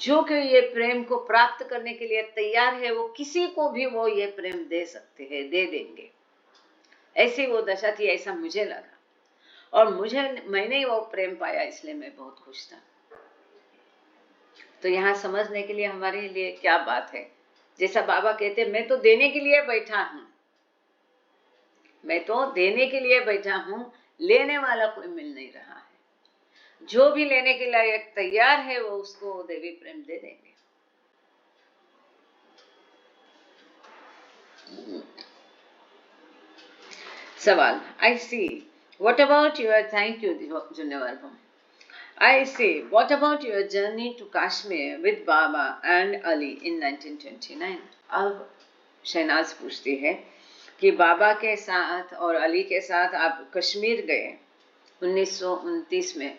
Speaker 1: जो कि ये प्रेम को प्राप्त करने के लिए तैयार है, वो किसी को भी वो ये प्रेम दे सकते हैं, दे देंगे। ऐसी वो दशा थी, ऐसा मुझे लगा, और मैंने वो प्रेम पाया, इसलिए मैं बहुत खुश था। तो यहाँ समझने के लिए हमारे लिए क्या बात है? जैसा बाबा कहते, मैं तो देने के लिए बैठा हूं, मैं तो देने के लिए बैठा हूं, लेने वाला कोई मिल नहीं रहा है। जो भी लेने के लिए तैयार है वो उसको देवी प्रेम दे देंगे। सवाल, I see what about your, thank you जुन्नवर्गम। I say, what about your journey to Kashmir with Baba and Ali in 1929? अब शहनाज पूछती है कि बाबा के साथ और अली के साथ आप कश्मीर गए 1929 में,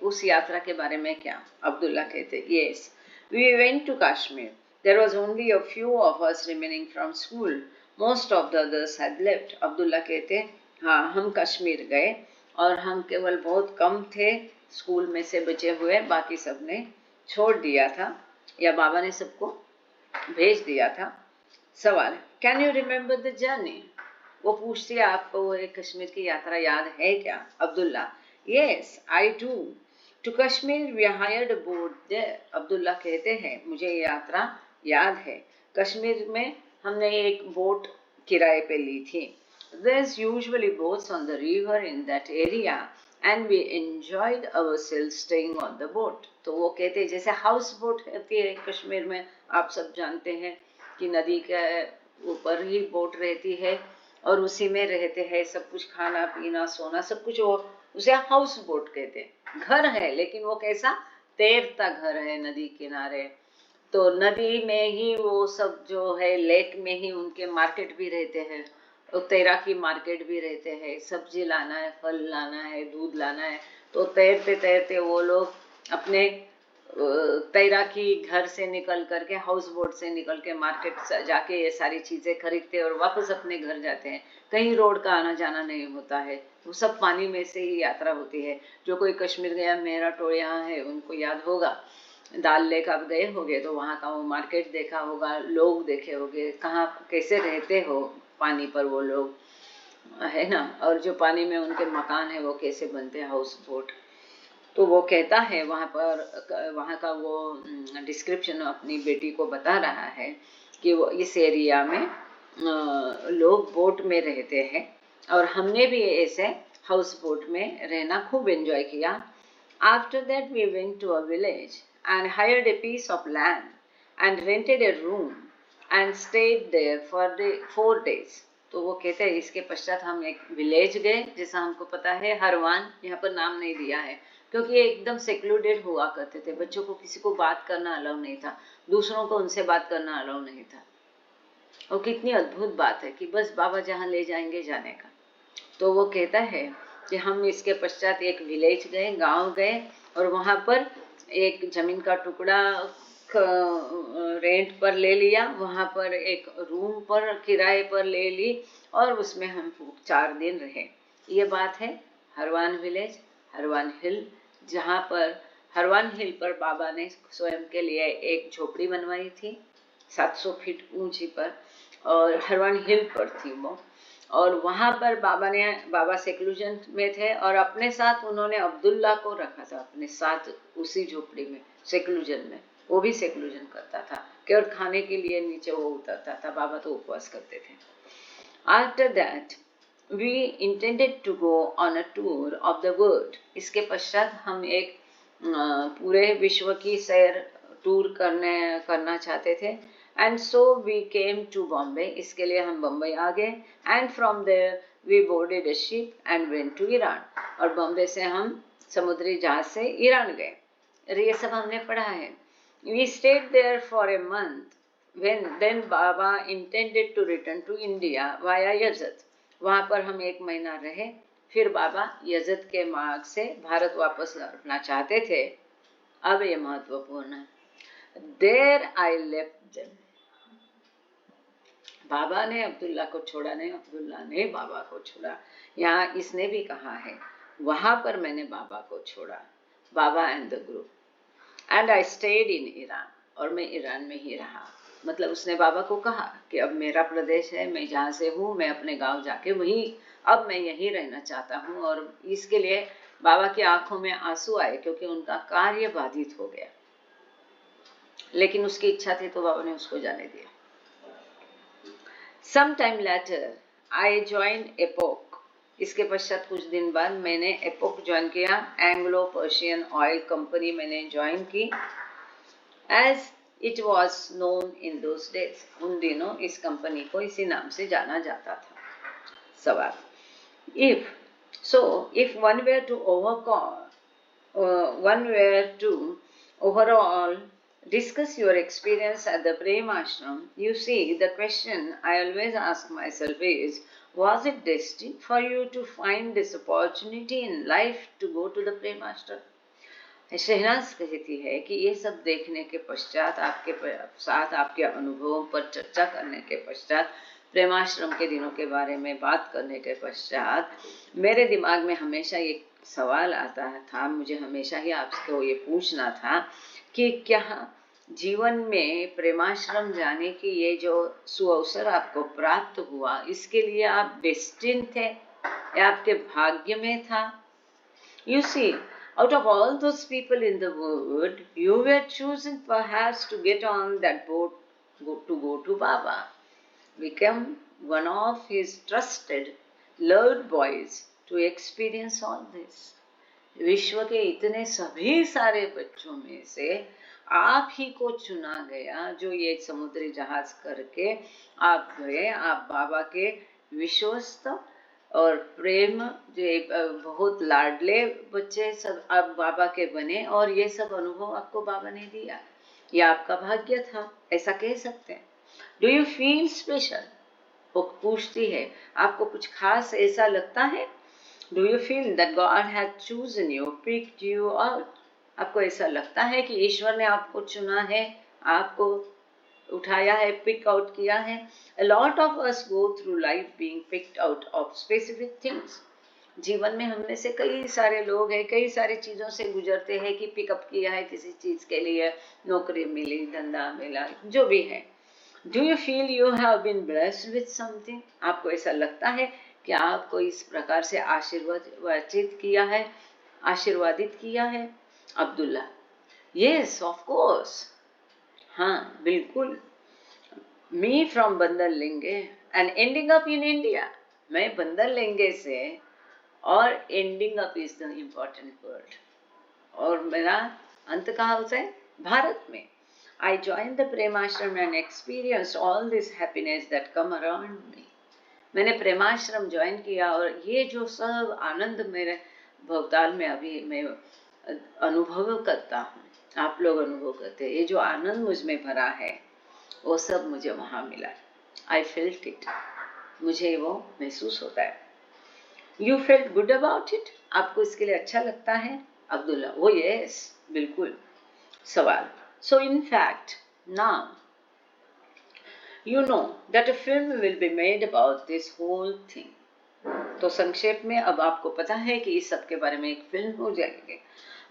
Speaker 1: उस यात्रा के बारे में क्या? अब्दुल्ला कहते, yes, we went to Kashmir. There was only a few of us remaining from school. Most of the others had left. Abdullah कहते, हाँ, हम कश्मीर गए और हम केवल बहुत कम थे स्कूल में से बचे हुए, बाकी सबने छोड़ दिया था या बाबा ने सबको भेज दिया था। सवाल, can you remember the journey? वो पूछती है, आपको वो कश्मीर की यात्रा याद है क्या? Abdullah, yes I do. To Kashmir we hired a boat there. Abdullah कहते हैं, मुझे ये यात्रा याद है, कश्मीर में हमने एक बोट किराए पे ली थी। There's usually boats on the river in that area and we enjoyed ourselves staying on the boat. तो वो कहते हैं जैसे हाउस बोट रहती है कश्मीर में, आप सब जानते हैं कि नदी के ऊपर ही बोट रहती है और उसी में रहते हैं, सब कुछ खाना पीना सोना सब कुछ, वो उसे हाउस बोट कहते हैं। घर है लेकिन वो कैसा, तैरता घर है नदी किनारे। तो नदी में ही वो सब जो है, लेक में ही उनके मार्केट भी रहते हैं, तैराकी मार्केट भी रहते हैं, सब्जी लाना है, फल लाना है, दूध लाना है। तो तैरते तैरते वो लोग अपने तैराकी घर से निकल करके, हाउस बोट से निकल के मार्केट जाके ये सारी चीज़ें खरीदते और वापस अपने घर जाते हैं। कहीं रोड का आना जाना नहीं होता है, वो सब पानी में से ही यात्रा होती है। जो कोई कश्मीर गया, मेरा टोल यहाँ है, उनको याद होगा, दाल लेक आप गए होंगे तो वहाँ का वो मार्केट देखा होगा, लोग देखे होंगे, कहाँ कैसे रहते हो पानी पर वो लोग, है ना, और जो पानी में उनके मकान है वो कैसे बनते हैं, हाउस बोट। तो वो कहता है वहाँ का वो डिस्क्रिप्शन अपनी बेटी को बता रहा है कि वो इस एरिया में लोग बोट में रहते हैं और हमने भी ऐसे हाउस बोट में रहना खूब एंजॉय किया. After that we went to a village and hired a piece of land and rented a room and stayed there for the 4 days. तो वो कहते हैं इसके पश्चात हम एक विलेज गए, जैसा हमको पता है हरवान, यहाँ पर नाम नहीं दिया है क्योंकि ये एकदम सेक्लूडेड हुआ करते थे. बच्चों को किसी को बात करना अलाउ नहीं था, दूसरों को उनसे बात करना अलाउ नहीं था. और कितनी अद्भुत बात है कि बस बाबा जहाँ ले जाएंगे जाने का. तो वो कहता है कि हम इसके पश्चात एक विलेज गए, गांव गए और वहाँ पर एक जमीन का टुकड़ा रेंट पर ले लिया, वहाँ पर एक रूम पर किराए पर ले ली और उसमें हम 4 दिन रहे. ये बात है हरवान विलेज, हरवान हिल, जहाँ पर हरवान हिल पर बाबा ने स्वयं के लिए एक झोपड़ी बनवाई थी 700 फीट ऊंची पर, और हरवान हिल पर थी वो. और वहाँ पर बाबा सेक्लूजन में थे और अपने साथ उन्होंने अब्दुल्ला को रखा था अपने साथ उसी झोपड़ी में सेक्लूजन में. वो भी सेक्लूजन करता था कि और खाने के लिए नीचे वो उतरता था, बाबा तो उपवास करते थे. After that we intended to go on a tour of the world. इसके पश्चात हम एक पूरे विश्व की सैर टूर करना चाहते थे. And so we came to Bombay. इसके लिए हम बम्बई आ गए. And from there we boarded a ship and went to Iran. और बम्बई से हम समुद्री जहाज से ईरान गए. ये सब हमने पढ़ा है. We stayed there for a month. Then Baba intended to return to India via Yazd. वहाँ पर हम 1 महीना रहे. फिर बाबा यजद के मार्ग से भारत वापस लौटना चाहते थे. अब ये महत्वपूर्ण है. There I left them. बाबा ने अब्दुल्ला को छोड़ा नहीं, अब्दुल्ला ने बाबा को छोड़ा. यहाँ इसने भी कहा है वहां पर मैंने बाबा को छोड़ा, Baba and the group. And I stayed in Iran. और मैं ईरान में ही रहा. मतलब उसने बाबा को कहा कि अब मेरा प्रदेश है, मैं जहाँ से हूँ मैं अपने गांव जाके अब मैं यहीं रहना चाहता हूँ. और इसके लिए बाबा की आंखों में आंसू आए क्योंकि उनका कार्य बाधित हो गया. लेकिन उसकी इच्छा थी तो बाबा ने उसको जाने दिया. Some time later, I joined EPOC. इसके पश्चात कुछ दिन बाद मैंने EPOC ज्वाइन किया. एंग्लो पर्शियन ऑयल कंपनी मैंने ज्वाइन की. As it was known in those days. उन दिनों इस कंपनी को इसी नाम से जाना जाता था. सवाल. If one were to overall discuss your experience at the Prema Ashram, you see, the question I always ask myself is, was it destined for you to find this opportunity in life to go to the Prema Ashram? Shehnaaz कहती है कि ये सब देखने के पश्चात, आपके साथ आपके अनुभवों पर चर्चा करने के पश्चात, प्रेमाश्रम के दिनों के बारे में बात करने के पश्चात मेरे दिमाग में हमेशा ये सवाल आता था, मुझे हमेशा ही आपको ये पूछना था कि क्या जीवन में प्रेमाश्रम जाने की ये जो सुअवसर आपको प्राप्त हुआ, इसके लिए आप डेस्टिन थे या आपके भाग्य में था? You see, out of all those people in the world, you were chosen perhaps to get on that boat to go to Baba. Become one of his trusted, loved boys to experience all this. विश्व के इतने सभी सारे बच्चों में से आप ही को चुना गया, जो ये समुद्री जहाज करके आप गए. आप बाबा के विश्वस्त और प्रेम, जो बहुत लाडले बच्चे सब आप बाबा के बने और ये सब अनुभव आपको बाबा ने दिया. ये आपका भाग्य था, ऐसा कह सकते हैं. Do you feel special? वो पूछती है, आपको कुछ खास ऐसा लगता है? Do you feel that God had chosen you, picked you out? आपको ऐसा लगता है कि ईश्वर ने आपको चुना है, आपको उठाया है, पिक आउट किया है? A lot of us go through life being picked out of specific things. जीवन में हम में से कई सारे लोग हैं, कई सारी चीजों से गुजरते हैं कि पिकअप किया है किसी चीज के लिए, नौकरी मिली, धंधा मिला, जो भी है. Do you feel you have been blessed with something? आपको ऐसा लगता है कि आपको इस प्रकार से आशीर्वादित किया है, आशीर्वादित किया है? अब्दुल्ला: यस ऑफ कोर्स, हाँ बिल्कुल। मी फ्रॉम बंदर लेंगे and ending up in India, मैं बंदर लेंगे से, और ending up is the important word, और मेरा अंत कहाँ होता है? भारत में। I joined the Premashram and experienced all this happiness that come around me. मैंने प्रेमाश्रम ज्वाइन किया और ये जो सब आनंद मेरे भवताल में अभी मैं अनुभव करता हूँ, आप लोग अनुभव करते हैं, ये जो आनंद मुझ में भरा है वो सब मुझे वहाँ मिला। I felt it, मुझे वो महसूस होता है। You felt good about it, आपको इसके लिए अच्छा लगता है? अब्दुल्ला: वो यस बिल्कुल। सवाल: So in fact, now you know that a film will be made about this whole thing. तो संक्षेप में अब आपको पता है कि इस सब के बारे में एक फिल्म हो जाएगी।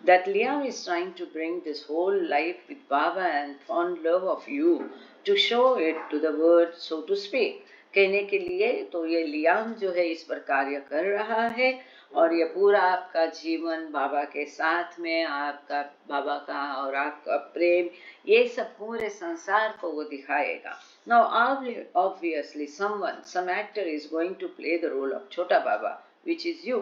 Speaker 1: That Liam is trying to bring this whole life with Baba and fond love of you to show it to the world, so to speak. कहने के लिए तो ये लियाम जो है इस पर कार्य कर रहा है, और ये पूरा आपका जीवन बाबा के साथ में, आपका बाबा का और आपका प्रेम, ये सब पूरे संसार को वो दिखाएगा। Now obviously some actor is going to play the role of छोटा बाबा, which is you.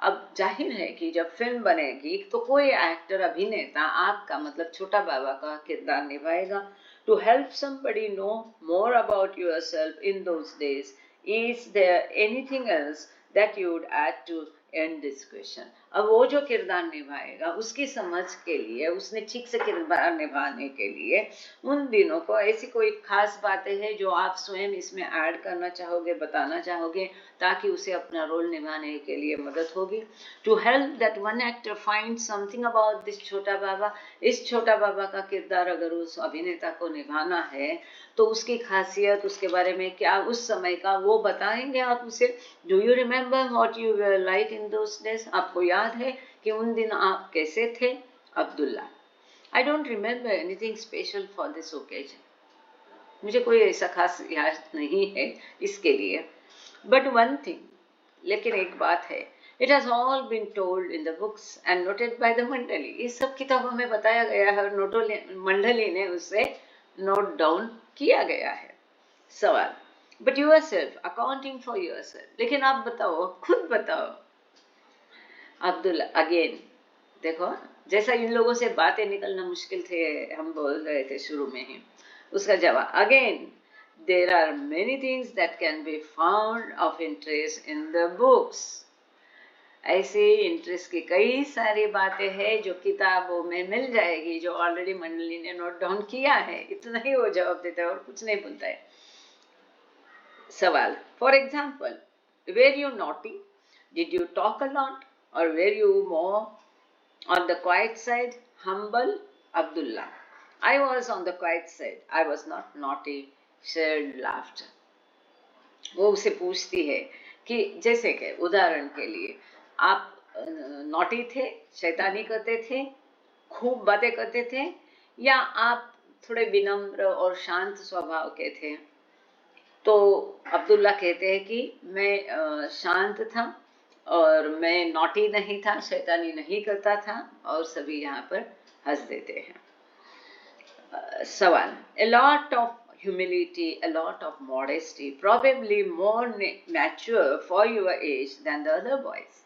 Speaker 1: अब जाहिर है कि जब फिल्म बनेगी तो कोई एक्टर, अभिनेता आपका मतलब छोटा बाबा का किरदार निभाएगा। To help somebody know more about yourself in those days, is there anything else that you would add to end this question? अब वो जो किरदार निभाएगा उसकी समझ के लिए, उसने ठीक से किरदार निभाने के लिए उन दिनों को ऐसी कोई खास बातें हैं जो आप स्वयं इसमें ऐड करना चाहोगे, बताना चाहोगे, ताकि उसे अपना रोल निभाने के लिए मदद होगी? To help that one actor find something about this छोटा बाबा, इस छोटा बाबा का किरदार अगर उस अभिनेता को निभाना है तो उसकी खासियत, उसके बारे में क्या उस समय का वो बताएंगे आप उसे। Do you remember what you were like in those days, आपको याद है कि उन दिन आप कैसे थे? Abdullah: I don't remember anything special for this occasion, मुझे कोई ऐसा खास याद नहीं है इसके लिए। बट वन थिंग, लेकिन एक बात है, it has all been told in the books and noted by the mandali, ये सब किताबों में बताया गया है और मंडली ने उसे नोट डाउन किया गया है। सवाल: but yourself, accounting for yourself, लेकिन आप बताओ, खुद बताओ। अब्दुल्ला: अगेन, देखो जैसा इन लोगों से बातें निकलना मुश्किल थे, हम बोल रहे थे शुरू में ही, उसका जवाब again, there are many things that can be found of interest in the books. ऐसे इंटरेस्ट की कई सारी बातें हैं जो किताबों में मिल जाएगी, जो ऑलरेडी मंडली ने नोट डाउन किया है। इतना ही वो जवाब देता है और कुछ नहीं बोलता है। सवाल: for example, were you naughty, did you talk a lot, or were you more on the quiet side, humble? Abdullah: I was on the quiet side. I was not naughty. Shared laughter. वो उसे पूछती है कि जैसे कि उदाहरण के लिए आप नॉटी थे, शैतानी करते थे, खूब बातें करते थे, या आप थोड़े विनम्र और शांत स्वभाव के थे? तो अब्दुल्ला कहते हैं कि मैं शांत था और मैं नॉटी नहीं था, शैतानी नहीं करता था, और सभी यहाँ पर हंस देते हैं। सवाल: a lot of humility, a lot of modesty, probably more mature for your age than the other boys.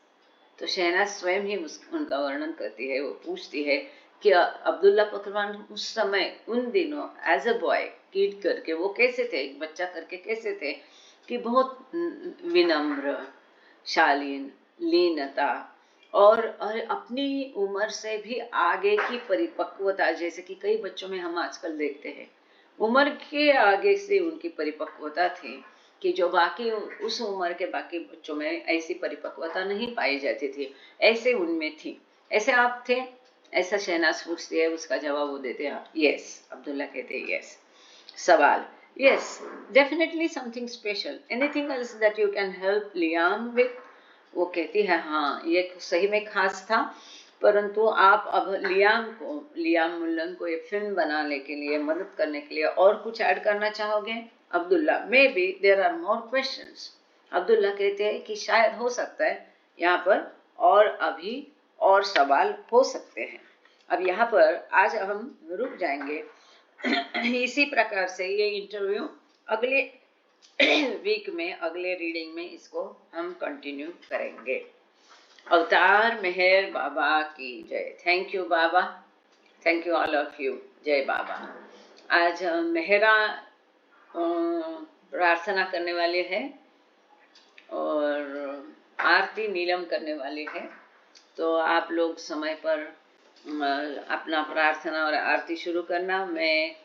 Speaker 1: तो शहनाज स्वयं ही उनका वर्णन करती है, वो पूछती है कि अब्दुल्ला पकरवान उस समय, उन दिनों एज अ बॉय, किड करके वो कैसे थे, एक बच्चा करके कैसे थे, कि बहुत विनम्र, शालीन, लीनता और अपनी उम्र से भी आगे की परिपक्वता, जैसे कि कई बच्चों में हम आजकल देखते हैं, उम्र के आगे से उनकी परिपक्वता थी कि जो बाकी उस उम्र के बाकी बच्चों में ऐसी परिपक्वता नहीं पाई जाती थी, ऐसे उनमें थी। ऐसे आप थे? ऐसा शहनाज पूछती है, उसका जवाब वो देते हैं यस। अब्दुल्ला कहते हैं यस। सवाल: yes, definitely something special, anything else that you can help Liam with? वो कहती है हाँ, ये सही में खास था, परंतु आप अब लियाम मुल्लन को ये फिल्म बनाने के लिए, मदद करने के लिए और कुछ ऐड करना चाहोगे? Abdullah: maybe there are more questions. Abdullah कहते हैं कि शायद हो सकता है यहाँ पर और अभी और सवाल हो सकते हैं। अब यहाँ पर आज हम रुक जाएंगे। इसी प्रकार से ये इंटरव्यू अगले वीक में, अगले रीडिंग में इसको हम कंटिन्यू करेंगे। अवतार मेहर बाबा की जय। Thank you Baba, thank you all of you. जय बाबा। आज मेहरा प्रार्थना करने वाले हैं और आरती नीलम करने वाले हैं। तो आप लोग समय पर अपना प्रार्थना और आरती शुरू करना। मैं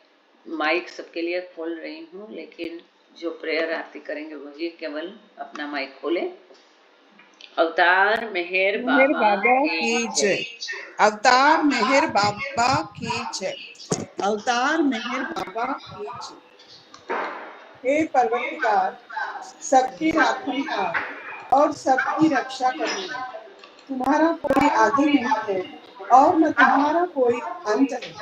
Speaker 1: माइक सबके लिए खोल रही हूँ, लेकिन जो प्रेयर आरती करेंगे वही केवल अपना माइक खोलें। अवतार मेहर बाबा
Speaker 2: की जय। अवतार मेहर बाबा की जय। अवतार मेहर बाबा की जय। हे परवरदिगार, सबके राखनहार और सबकी रक्षा करने वाला, तुम्हारा कोई आदि नहीं है और न तुम्हारा कोई अंत है।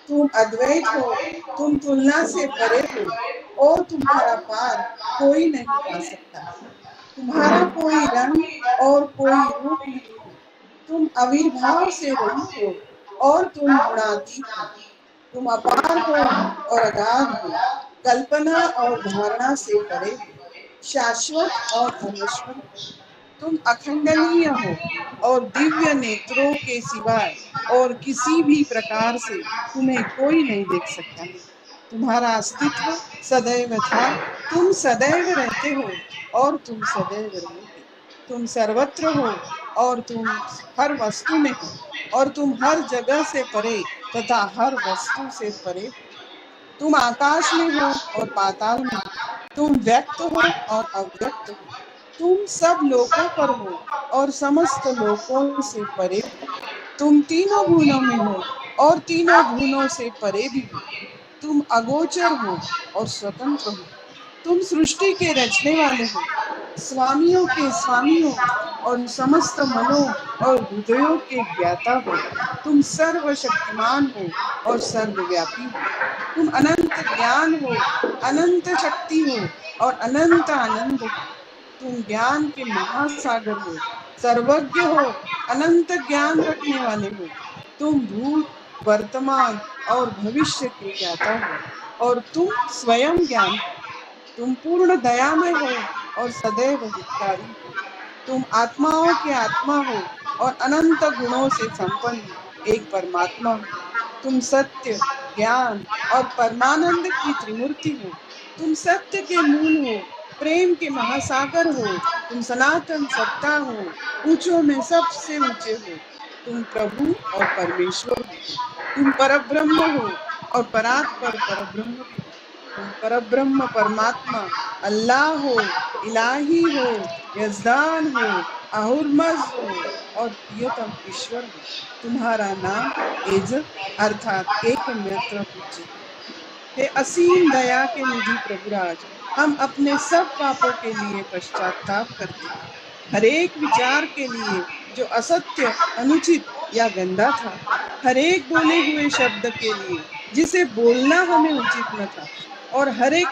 Speaker 2: तुम अद्वैत हो, तुम तुलना से परे हो और तुम्हारा पार कोई नहीं पा सकता। तुम्हारा कोई रंग और कोई रूप नहीं है। तुम आविर्भाव से रहित हो और तुम गुणातीत हो। तुम अपार हो और अगाध हो, कल्पना और धारणा से परे हो, शाश्वत और अनश्वर हो। तुम अखंडनीय हो और दिव्य नेत्रों के सिवाय और किसी भी प्रकार से तुम्हें कोई नहीं देख सकता है। तुम्हारा अस्तित्व सदैव था, तुम सदैव रहते हो और तुम सदैव रहोगे। तुम सर्वत्र हो और तुम हर वस्तु में हो और तुम हर जगह से परे तथा हर वस्तु से परे हो। तुम आकाश में हो और पाताल में हो, तुम व्यक्त हो और अव्यक्त हो। तुम सब लोकों पर हो और समस्त लोकों से परे हो। तुम तीनों भुवनों में हो और तीनों भुवनों से परे भी हो। तुम अगोचर हो और स्वतंत्र हो। तुम सृष्टि के रचने वाले हो, स्वामियों के स्वामी हो और समस्त मनों और हृदयों के ज्ञाता हो। तुम सर्वशक्तिमान हो और सर्वव्यापी हो। तुम अनंत ज्ञान हो, अनंत शक्ति हो और अनंत आनंद हो। तुम ज्ञान के महासागर हो, सर्वज्ञ हो, अनंत ज्ञान रखने वाले हो। तुम भूत, वर्तमान और भविष्य के ज्ञाता हो और तुम स्वयं ज्ञान हो। तुम पूर्ण दयामय हो और सदैव हितकारी हो। तुम आत्माओं के आत्मा हो और अनंत गुणों से संपन्न एक परमात्मा हो। तुम सत्य, ज्ञान और परमानंद की त्रिमूर्ति हो। तुम सत्य के मूल हो, प्रेम के महासागर हो। तुम सनातन सत्ता हो, ऊंचों में सबसे ऊंचे हो। तुम प्रभु और परमेश्वर हो। तुम परब्रह्म हो और परात्पर परब्रह्म भी हो। तुम परब्रह्म परमात्मा अल्लाह हो, इलाही हो, यजदान हो, अहुरमज हो और प्रियतम ईश्वर हो। तुम्हारा नाम एज अर्थात एकमात्र पूज्य है। हे असीम दया के निधि प्रभुराज, हम अपने सब पापों के लिए पश्चाताप करते हैं। हर एक विचार के लिए जो असत्य, अनुचित या गंदा था, हर एक बोले हुए शब्द के लिए जिसे बोलना हमें उचित न था, और हर एक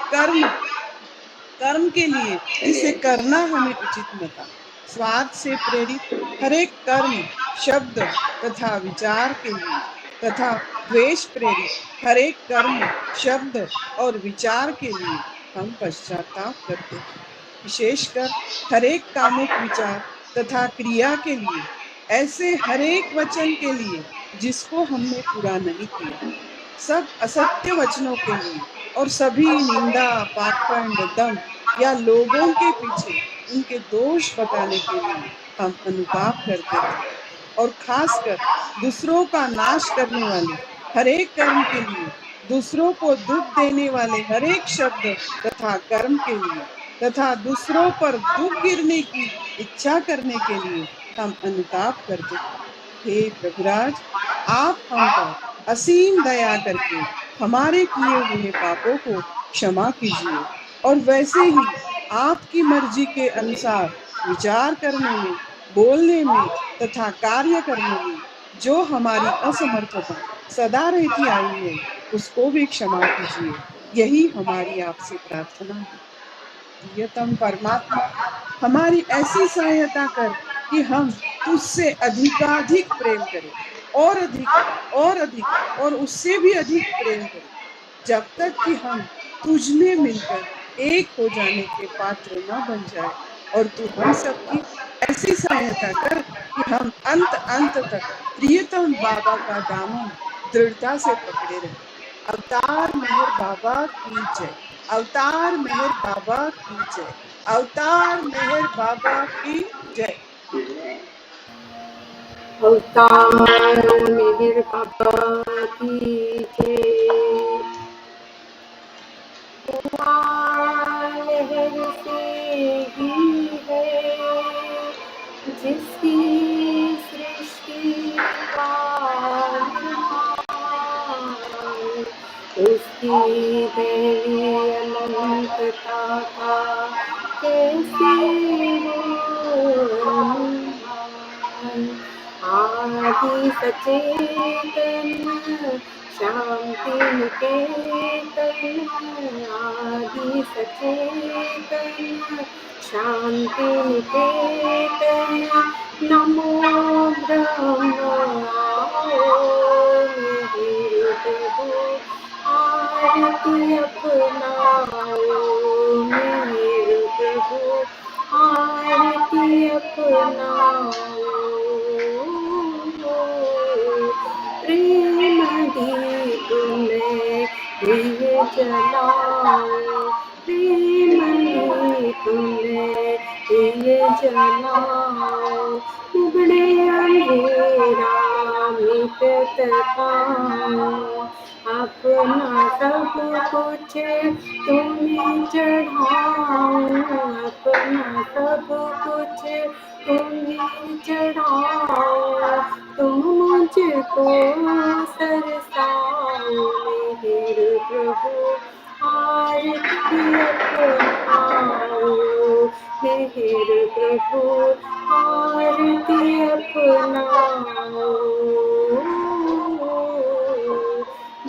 Speaker 2: कर्म के लिए जिसे करना हमें उचित न था। स्वार्थ से प्रेरित हर एक कर्म, शब्द तथा विचार के लिए तथा द्वेष प्रेरित हर एक कर्म, शब्द और विचार के लिए हम पश्चाताप करते हैं। विशेषकर हर एक कामुक विचार तथा क्रिया के लिए, ऐसे हर एक वचन के लिए जिसको हमने पूरा नहीं किया, सब असत्य वचनों के लिए और सभी निंदा, पाखंड, दंभ या लोगों के पीछे उनके दोष बताने के लिए हम अनुताप करते हैं। और खासकर दूसरों का नाश करने वाले हर एक कर्म के लिए, दूसरों को दुख देने वाले हर एक शब्द तथा कर्म के लिए तथा दूसरों पर दुख गिरने की इच्छा करने के लिए हम अनुताप करते हैं। हे प्रभुराज, आप हम पर असीम दया करके हमारे किए हुए पापों को क्षमा कीजिए और वैसे ही आपकी मर्जी के अनुसार विचार करने में, बोलने में तथा कार्य करने में जो हमारी असमर्थता सदा रहती आई है, उसको भी क्षमा कीजिए। यही हमारी आपसे प्रार्थना है। प्रियतम परमात्मा, हमारी ऐसी सहायता कर कि हम तुझसे अधिकाधिक प्रेम करें, और अधिक और उससे भी अधिक प्रेम करें, जब तक कि हम तुझ में मिलकर एक हो जाने के पात्र न बन जाए। और तू हम सबकी ऐसी सहायता कर कि हम अंत अंत तक प्रियतम बाबा का दामन दृढ़ता से पकड़े रहें। अवतार मेहर बाबा की जय। अवतार मेहर बाबा की जय। अवतार मेहर बाबा की जय।
Speaker 3: अवतार मेहर बाबा की जय। हुआ लहर से ही है जिसकी सृष्टि का निर्माण, उसकी पहली अनंतता का कैसे हो अनुमान। आदि सचेतन शांति निकेतन, आदि सचेतन शांति निकेतन, नमो ब्रह्म आओ मेरे प्रभु, आरती अपनाओ मेरे प्रभु, आरती अपनाओ। प्रेम दीप में दिए जलाओ, प्रेम दीप में दिए जलाओ, उगड़े अंधेरा मिटत पाओ। अपना सब कुछ तुम्हें चढ़ाओ, अपना सब कुछ तुम्हें चढ़ाओ, तुम मुझको सरसाओ मेरे प्रभु, आरती अपनाओ मेरे प्रभु, आरती अपनाओ।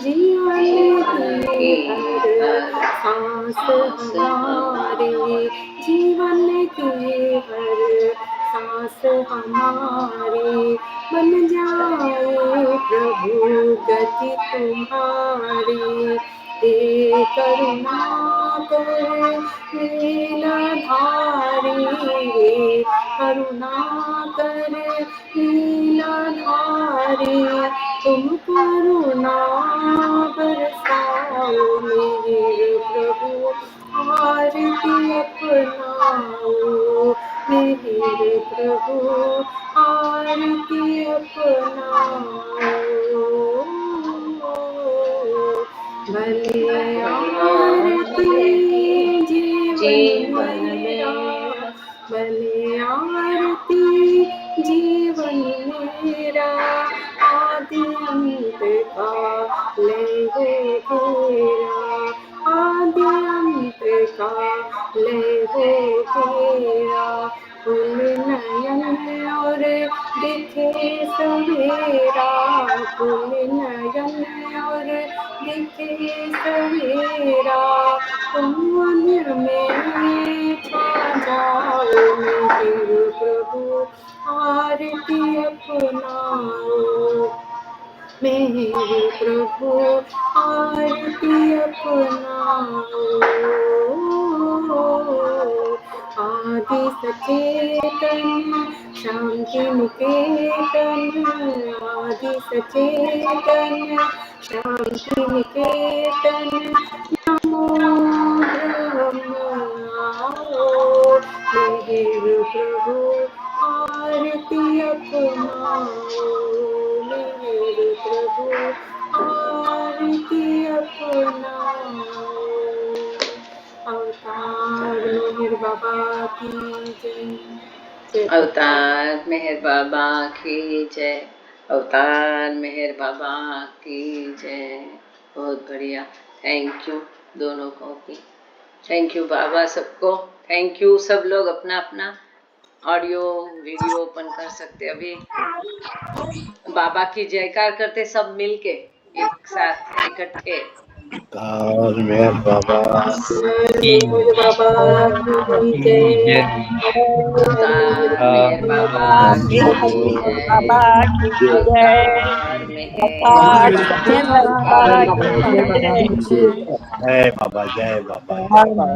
Speaker 3: जीवन की हर सांस हमारी, जीवन की हर सांस हमारी बन जाए प्रभु गति तुम्हारी। हे करुणा कर लीलाधारी, हे करुणा कर लीलाधारी, तुम करुणा बरसाओ मेरे प्रभु, आरती अपनाओ मेरे प्रभु, आरती अपनाओ। भले आरती जीवन मेरा, भले आरती जीवन मेरा, आदि अंत का लय हो तेरा, आदि अंत का लय हो तेरा। फूल नयन और दिखे सवेरा, फूल नयन और दिखे सवेरा, तुम मन में छा जाओ मेरे प्रभु, आरती अपनाओ मेरे प्रभु, आरती अपनाओ। आदि सचेतन शांति निकेतन, आदि सचेतन शांति निकेतन, नमो ब्रह्म आओ मेरे प्रभु, आरती अपनाओ मेरे प्रभु, आरती अपनाओ। अवतार मेहर बाबा की जय।
Speaker 1: अवतार मेहर बाबा की जय। अवतार मेहर बाबा की जय। बहुत बढ़िया, थैंक यू दोनों को भी। थैंक यू बाबा सबको। Thank you. सब लोग अपना अपना ऑडियो वीडियो ओपन कर सकते। अभी बाबा की जयकार करते सब मिलके एक साथ इकट्ठे।
Speaker 4: अवतार मेहर बाबा की
Speaker 3: मेहर बाबा की जय।
Speaker 4: जय।
Speaker 1: अवतार मेहर बाबा की जय।
Speaker 5: बाबा की जय।
Speaker 1: अवतार
Speaker 5: अवतार
Speaker 1: मेहर
Speaker 5: सत्य
Speaker 1: बाबा
Speaker 5: बाबा
Speaker 1: की
Speaker 5: की जय।
Speaker 4: जय बाबा जय बाबा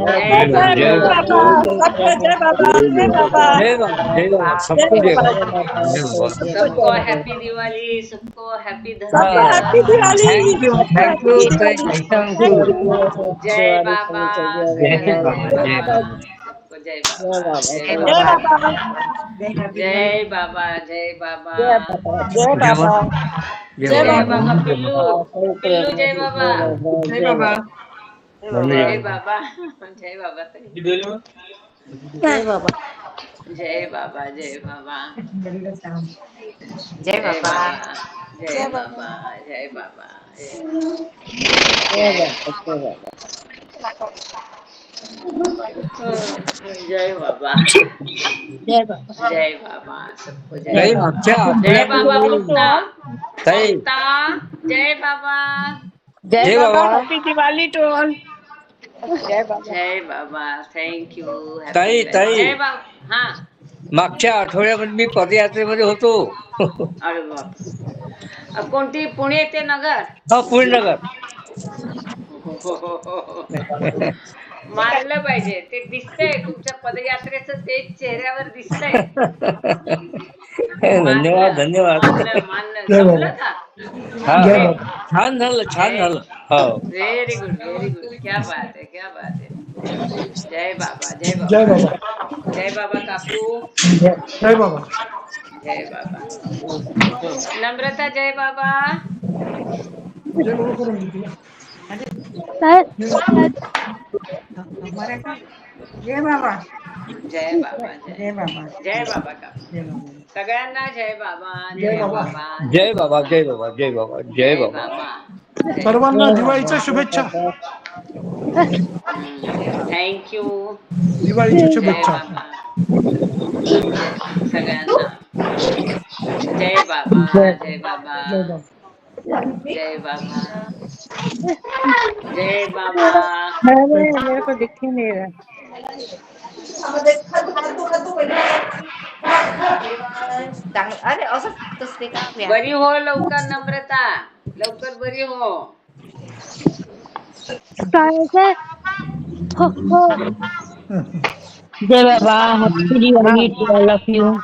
Speaker 1: जय
Speaker 5: जय
Speaker 1: बाबा।
Speaker 5: बाबा, सबको जय बाबा, जय बाबा,
Speaker 4: जय बाबा जय बाबा
Speaker 5: जय
Speaker 4: सबको जय
Speaker 5: बाबा,
Speaker 4: बाबा जय बाबा सबको जय
Speaker 1: सबको
Speaker 4: बाबा।
Speaker 1: हैप्पी दिवाली, सबको हैप्पी
Speaker 5: सबको हैप्पी
Speaker 1: धनतेरस।
Speaker 5: दिवाली, सबको
Speaker 4: thank
Speaker 5: happy
Speaker 4: you
Speaker 5: Diwali.
Speaker 4: Thank
Speaker 5: thank
Speaker 4: you.
Speaker 5: You.
Speaker 1: जय बाबा,
Speaker 4: जय
Speaker 1: सबको जय
Speaker 4: बाबा जय
Speaker 1: बाबा,
Speaker 4: बाबा
Speaker 1: सबको जय बाबा, जय
Speaker 5: जय
Speaker 1: बाबा,
Speaker 5: बाबा,
Speaker 1: जय बाबा, जय बाबा,
Speaker 5: जय बाबा, जय
Speaker 4: जय
Speaker 5: बाबा, जय
Speaker 1: जय
Speaker 5: बाबा,
Speaker 1: बाबा। पिल्लू, पिल्लू जय बाबा,
Speaker 2: जय बाबा।
Speaker 1: जय बाबा, जय बाबा,
Speaker 5: जय बाबा,
Speaker 1: जय बाबा, जय बाबा,
Speaker 5: जय
Speaker 1: जय
Speaker 5: बाबा,
Speaker 1: बाबा, जय
Speaker 5: जय बाबा,
Speaker 1: बाबा, जय बाबा,
Speaker 5: जय
Speaker 1: जय
Speaker 5: बाबा, जय बाबा।
Speaker 1: जय बाबा,
Speaker 5: जय बाबा,
Speaker 1: जय बाबा, सबको जय
Speaker 5: जय
Speaker 4: ताई
Speaker 5: बाबा।
Speaker 4: मागच्या
Speaker 1: जय
Speaker 5: happy
Speaker 1: Baba
Speaker 5: Diwali to
Speaker 1: Mamta,
Speaker 5: all.
Speaker 4: ताई
Speaker 1: ममता, जय बाबा,
Speaker 5: जय
Speaker 4: जय
Speaker 5: Baba,
Speaker 4: Baba
Speaker 5: happy Diwali to all. जय बाबा।
Speaker 1: जय बाबा, थँक यू, हॅपी
Speaker 4: ताई
Speaker 1: दिवाळी,
Speaker 4: ताई
Speaker 1: जय बाबा. हा,
Speaker 4: मागच्या आठवड्यामध्ये मी पदयात्रेमध्ये होतो.
Speaker 1: अरे बाप, कोणती, पुणे ते नगर?
Speaker 4: हा पुणे नगर.
Speaker 1: मानलं पाहिजे, ते दिसतंय तुमच्या पदयात्रेचं, तेज चेहऱ्यावर दिसतंय.
Speaker 4: धन्यवाद
Speaker 1: मानलं,
Speaker 4: धन्यवाद.
Speaker 1: मानलं, मानलं,
Speaker 2: जय
Speaker 1: जमलं
Speaker 2: बाबा
Speaker 1: का?
Speaker 4: हा
Speaker 2: जय
Speaker 1: ग्रेट.
Speaker 2: बाबा
Speaker 4: छान झालं छान
Speaker 1: जय,
Speaker 4: झालं. हो
Speaker 1: व्हेरी गुड, व्हेरी गुड, क्या बात है, क्या बात है. जय बाबा, जय
Speaker 2: जय
Speaker 1: बाबा,
Speaker 2: बाबा
Speaker 1: जय बाबा काकू,
Speaker 2: जय बाबा
Speaker 1: जय बाबा. नम्रता जय बाबा.
Speaker 2: जय बाबा करून दे तिला. जय बाबा
Speaker 1: जय बाबा, जय,
Speaker 2: जय बाबा
Speaker 1: जय बाबा काकू.
Speaker 2: जय बाबा
Speaker 1: सगळ्यांना जय बाबा,
Speaker 2: जय
Speaker 1: जय
Speaker 2: बाबा
Speaker 1: बाबा, जय
Speaker 4: जय बाबा
Speaker 1: बाबा,
Speaker 4: जय बाबा जय बाबा जय
Speaker 1: जय
Speaker 4: बाबा.
Speaker 1: बाबा, जय
Speaker 2: सर्वांना
Speaker 1: बाबा.
Speaker 2: दिवाळीच्या शुभेच्छा
Speaker 1: थँक्यू.
Speaker 2: दिवाळीच्या
Speaker 1: जय
Speaker 2: शुभेच्छा
Speaker 1: बाबा, जय सगळ्यांना. जय बाबा, जय बाबा,
Speaker 2: जय बाबा
Speaker 1: जय बाबा, जय बाबा.
Speaker 5: मेरे को दिख ही नहीं रहा। अरे असं तसं का
Speaker 1: बरी हो लवकर नम्रता, लवकर बरी हो.
Speaker 6: जय Baba, happy Diwali to all of you.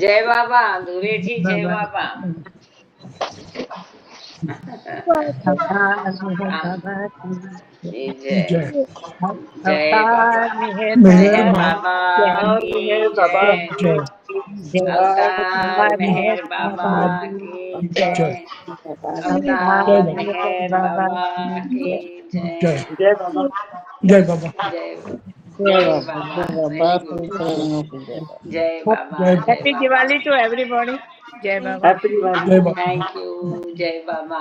Speaker 1: जय बाबा, धुळेची जय बाबा. जय,
Speaker 2: जय
Speaker 1: जय बाबा,
Speaker 5: अवतार मेहर
Speaker 2: मेहर
Speaker 1: मेहर
Speaker 5: बाबा
Speaker 1: बाबा
Speaker 5: मेहर
Speaker 1: की
Speaker 5: बाबा
Speaker 1: जय.
Speaker 2: जय
Speaker 1: अवतार मेहर बाबा
Speaker 5: बाबा
Speaker 1: की
Speaker 2: जय
Speaker 1: जय.
Speaker 2: जय
Speaker 1: अवतार
Speaker 2: बाबा
Speaker 1: मेहर बाबा की
Speaker 2: जय
Speaker 1: जय.
Speaker 5: जय बाबा
Speaker 2: जय बाबा
Speaker 1: जय,
Speaker 5: जय
Speaker 1: जय
Speaker 5: बाबा
Speaker 1: बाबा,
Speaker 5: जय बाबा
Speaker 1: व्हेरी गुड. जय बाबा,
Speaker 2: जय
Speaker 1: जय
Speaker 5: happy
Speaker 1: Baba.
Speaker 5: Diwali to everybody. जय बाबा.
Speaker 2: जय बाबा
Speaker 1: थँक यू, जय बाबा.